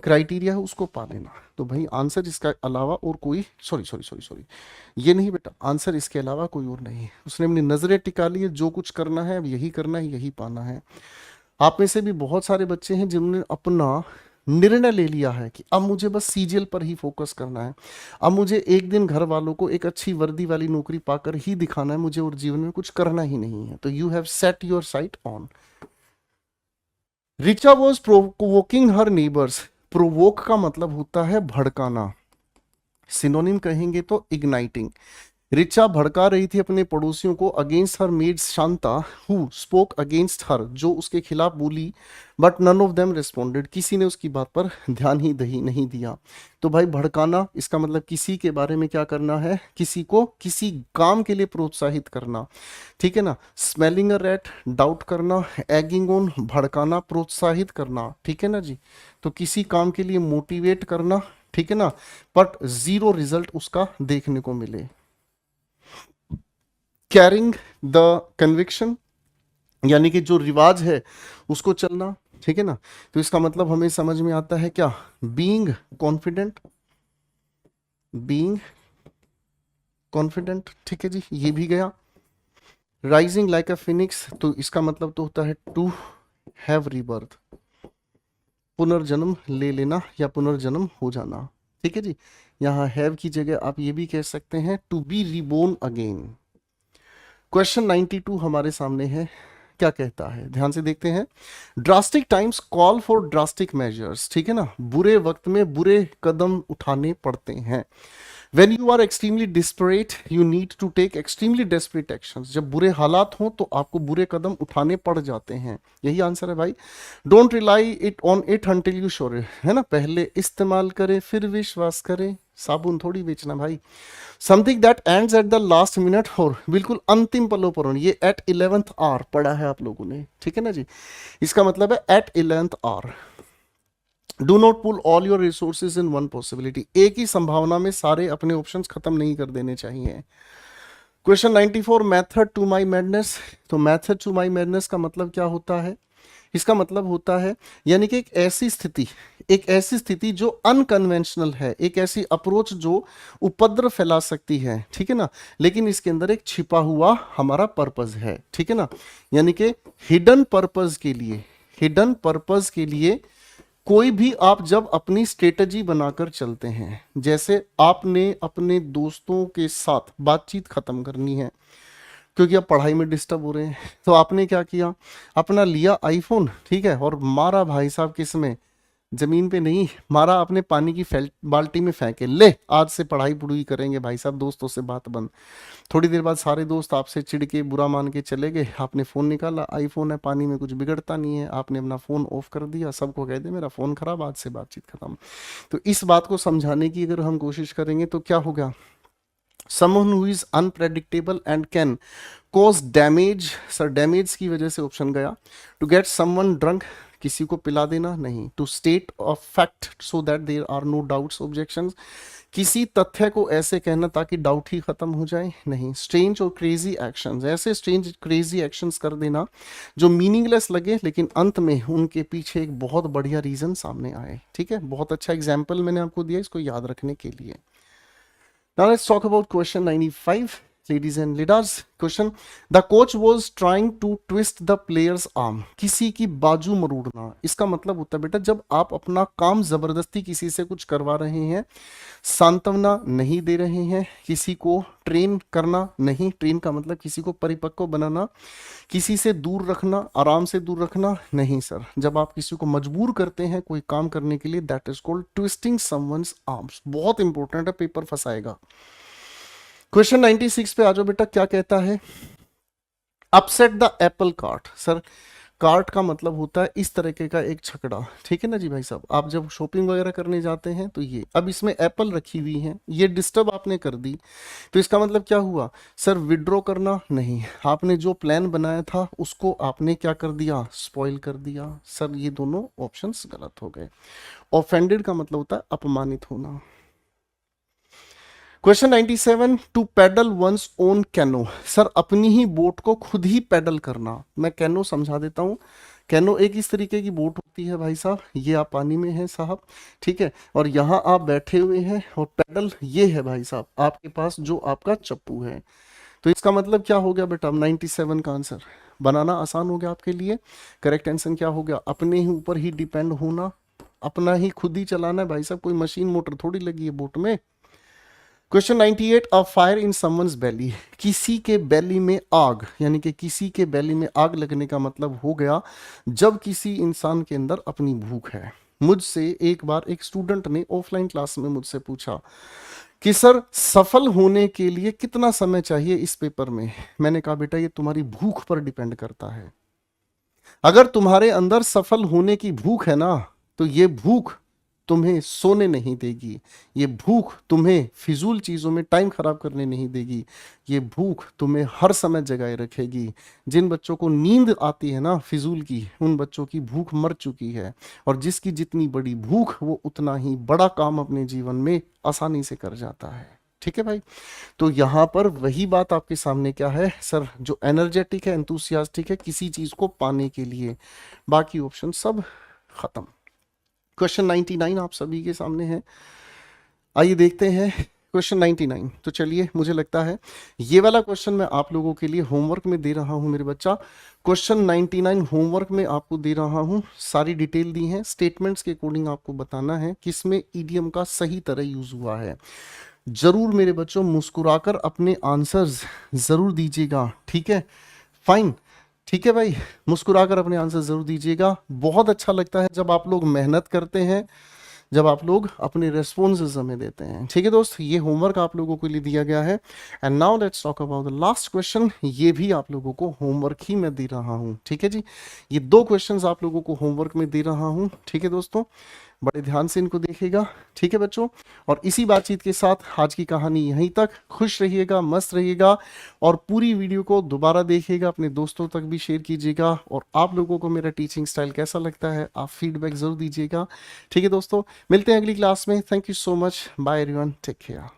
[SPEAKER 1] क्राइटेरिया है, उसको पा लेना। तो भाई आंसर इसका अलावा और कोई, सॉरी सॉरी सॉरी सॉरी, ये नहीं बेटा, आंसर इसके अलावा कोई और नहीं। उसने अपनी नजरें टिका ली है, जो कुछ करना है अब यही करना है, यही पाना है। आप में से भी बहुत सारे बच्चे हैं जिन्होंने अपना निर्णय ले लिया है कि अब मुझे बस सीजीएल पर ही फोकस करना है, अब मुझे एक दिन घर वालों को एक अच्छी वर्दी वाली नौकरी पाकर ही दिखाना है मुझे, और जीवन में कुछ करना ही नहीं है। तो you have set your site on. Richa was provoking her neighbours. Provoke का मतलब होता है भड़काना, सिनोनिम कहेंगे तो इग्नाइटिंग। रिचा भड़का रही थी अपने पड़ोसियों को, against her maid Shanta who spoke against her, जो उसके खिलाफ बोली, but none of them responded, किसी ने उसकी बात पर ध्यान ही दही नहीं दिया। तो भाई भड़काना, इसका मतलब किसी के बारे में क्या करना है, किसी को किसी काम के लिए प्रोत्साहित करना। ठीक है ना, स्मेलिंग अ रैट, डाउट करना, एगिंग ऑन, भड़काना, प्रोत्साहित करना। ठीक है ना जी, तो किसी काम के लिए मोटिवेट करना, ठीक है ना, बट जीरो रिजल्ट उसका देखने को मिले। कैरिंग द कन्विक्शन, यानी कि जो रिवाज है उसको चलना। ठीक है ना, तो इसका मतलब हमें समझ में आता है क्या, बीइंग कॉन्फिडेंट, बीइंग कॉन्फिडेंट। ठीक है जी, ये भी गया। राइजिंग लाइक अ फिनिक्स, तो इसका मतलब तो होता है टू हैव रीबर्थ, पुनर्जन्म ले लेना या पुनर्जन्म हो जाना। ठीक है जी, यहाँ हैव की जगह आप ये भी कह सकते हैं टू बी रिबोर्न अगेन। क्वेश्चन 92 हमारे सामने है, क्या कहता है, ध्यान से देखते हैं। Drastic times call for drastic measures. ठीक है ना, बुरे वक्त में बुरे कदम उठाने पड़ते हैं। When you are extremely desperate, you need to take extremely desperate actions. जब बुरे हालात हों तो आपको बुरे कदम उठाने पड़ जाते हैं। यही आंसर है भाई। Don't rely it on it until you sure, है ना, पहले इस्तेमाल करें फिर विश्वास करें, साबुन थोड़ी बेचना भाई। Something that ends at the last minute, और बिल्कुल अंतिम पलों पर होना, ये at 11th hour पढ़ा है आप लोगों ने। ठीक है ना जी, इसका मतलब है at 11th hour। Do not pull all your resources in one possibility, एक ही संभावना में सारे अपने ऑप्शंस खत्म नहीं कर देने चाहिए। Question 94, method to my madness. तो मेथड टू माई मैडनेस का मतलब क्या होता है, इसका मतलब होता है यानी कि एक ऐसी स्थिति, एक ऐसी स्थिति जो अनकन्वेंशनल है, एक ऐसी अप्रोच जो उपद्रव फैला सकती है। ठीक है ना, लेकिन इसके अंदर एक छिपा हुआ हमारा पर्पज है। ठीक है ना, यानी कि हिडन पर्पज के लिए, हिडन पर्पज के लिए कोई भी आप जब अपनी स्ट्रेटजी बनाकर चलते हैं, जैसे आपने अपने दोस्तों के साथ बातचीत खत्म करनी है क्योंकि आप पढ़ाई में डिस्टर्ब हो रहे हैं, तो आपने क्या किया, अपना लिया आईफोन, ठीक है, और मारा भाई साहब किस में, जमीन पे नहीं मारा आपने, पानी की बाल्टी में फेंके, ले आज से पढ़ाई पुढ़ाई करेंगे भाई साहब, दोस्तों से बात बंद। थोड़ी देर बाद सारे दोस्त आपसे चिढ़ के बुरा मान के चले गए, आपने फ़ोन निकाला, आईफोन है, पानी में कुछ बिगड़ता नहीं है, आपने अपना फ़ोन ऑफ कर दिया, सबको कह दे मेरा फ़ोन खराब, आज से बातचीत खत्म। तो इस बात को समझाने की अगर हम कोशिश करेंगे तो क्या होगा, someone who is unpredictable and can cause damage, sir damage की वजह से ऑप्शन गया। to get someone drunk, किसी को पिला देना नहीं। to state a fact so that there are no doubts objections, किसी तथ्य को ऐसे कहना ताकि डाउट ही खत्म हो जाए नहीं। स्ट्रेंज और क्रेजी एक्शंस, ऐसे स्ट्रेंज क्रेजी एक्शंस कर देना जो मीनिंगलेस लगे लेकिन अंत में उनके पीछे एक बहुत बढ़िया रीजन सामने आए। ठीक है, बहुत अच्छा एग्जाम्पल मैंने आपको दिया इसको याद रखने के लिए। Now let's talk about question 95, ladies and leaders. Question: The coach was trying to twist the player's arm. किसी की बाजू मरोड़ना, इसका मतलब होता है बेटा जब आप अपना काम जबरदस्ती किसी से कुछ करवा रहे हैं, सांत्वना नहीं दे रहे हैं, किसी को ट्रेन करना नहीं, ट्रेन का मतलब किसी को परिपक्व बनाना, किसी से दूर रखना, आराम से दूर रखना नहीं सर। जब आप किसी को मजबूर करते हैं कोई काम करने के लिए, that is called twisting someone's arms. बहुत इंपॉर्टेंट है, पेपर फंसाएगा। क्वेश्चन 96 पे आ जाओ बेटा, क्या कहता है, upset the Apple cart. Sir cart का मतलब होता है इस तरीके का एक छकड़ा, ठीक है ना जी भाई साहब। आप जब शॉपिंग वगैरह करने जाते हैं तो ये, अब इसमें एप्पल रखी हुई है, ये डिस्टर्ब आपने कर दी, तो इसका मतलब क्या हुआ सर, विड्रॉ करना नहीं, आपने जो प्लान बनाया था उसको आपने क्या कर दिया, स्पॉइल कर दिया। सर ये दोनों ऑप्शंस गलत हो गए। ऑफेंडेड का मतलब होता है अपमानित होना। Question 97, to paddle one's own canoe. Sir अपनी ही बोट को खुद ही पेडल करना। मैं कैनो समझा देता हूँ। कैनो एक इस तरीके की बोट होती है भाई साहब, ये आप पानी में हैं साहब, ठीक है, और यहाँ आप बैठे हुए हैं, और पेडल ये है भाई साहब आपके पास जो आपका चप्पू है। तो इसका मतलब क्या हो गया बेटा, 97 का आंसर बनाना आसान हो गया आपके लिए। करेक्ट आंसर क्या हो गया, अपने ही ऊपर ही डिपेंड होना, अपना ही खुद ही चलाना है भाई साहब, कोई मशीन मोटर थोड़ी लगी है बोट में। Question 98, a fire in someone's belly. किसी के बेली में आग, यानी कि किसी के बेली में आग लगने का मतलब हो गया जब किसी इंसान के अंदर अपनी भूख है। मुझसे एक बार एक स्टूडेंट ने ऑफलाइन क्लास में मुझसे पूछा कि सर सफल होने के लिए कितना समय चाहिए इस पेपर में। मैंने कहा बेटा ये तुम्हारी भूख पर डिपेंड करता है। अगर तुम्हारे अंदर सफल होने की भूख है ना, तो ये भूख तुम्हें सोने नहीं देगी, ये भूख तुम्हें फिजूल चीज़ों में टाइम खराब करने नहीं देगी, ये भूख तुम्हें हर समय जगाए रखेगी। जिन बच्चों को नींद आती है ना फिजूल की, उन बच्चों की भूख मर चुकी है, और जिसकी जितनी बड़ी भूख वो उतना ही बड़ा काम अपने जीवन में आसानी से कर जाता है। ठीक है भाई, तो यहाँ पर वही बात आपके सामने क्या है सर, जो एनर्जेटिक है, एंथुसियास्टिक है किसी चीज़ को पाने के लिए, बाकी ऑप्शन सब खत्म। क्वेश्चन 99 आप सभी के सामने है, आइए देखते हैं क्वेश्चन 99। तो चलिए, मुझे लगता है ये वाला क्वेश्चन मैं आप लोगों के लिए होमवर्क में दे रहा हूं मेरे बच्चा। क्वेश्चन 99 होमवर्क में आपको दे रहा हूं, सारी डिटेल दी है, स्टेटमेंट्स के अकॉर्डिंग आपको बताना है किसमें ईडीएम का सही तरह यूज हुआ है। जरूर मेरे बच्चों मुस्कुराकर अपने आंसर्स जरूर दीजिएगा, ठीक है, फाइन, ठीक है भाई, मुस्कुराकर अपने आंसर जरूर दीजिएगा। बहुत अच्छा लगता है जब आप लोग मेहनत करते हैं, जब आप लोग अपने रेस्पॉन्सेज हमें देते हैं। ठीक है दोस्त, ये होमवर्क आप लोगों के लिए दिया गया है। And now let's talk about the last question. ये भी आप लोगों को होमवर्क ही मैं दे रहा हूँ, ठीक है जी, ये दो क्वेश्चंस आप लोगों को होमवर्क में दे रहा हूँ, ठीक है दोस्तों, बड़े ध्यान से इनको देखिएगा, ठीक है बच्चों। और इसी बातचीत के साथ आज की कहानी यहीं तक। खुश रहिएगा, मस्त रहिएगा, और पूरी वीडियो को दोबारा देखिएगा, अपने दोस्तों तक भी शेयर कीजिएगा। और आप लोगों को मेरा टीचिंग स्टाइल कैसा लगता है आप फीडबैक जरूर दीजिएगा, ठीक है दोस्तों। मिलते हैं अगली क्लास में। Thank you so much, bye everyone, take care.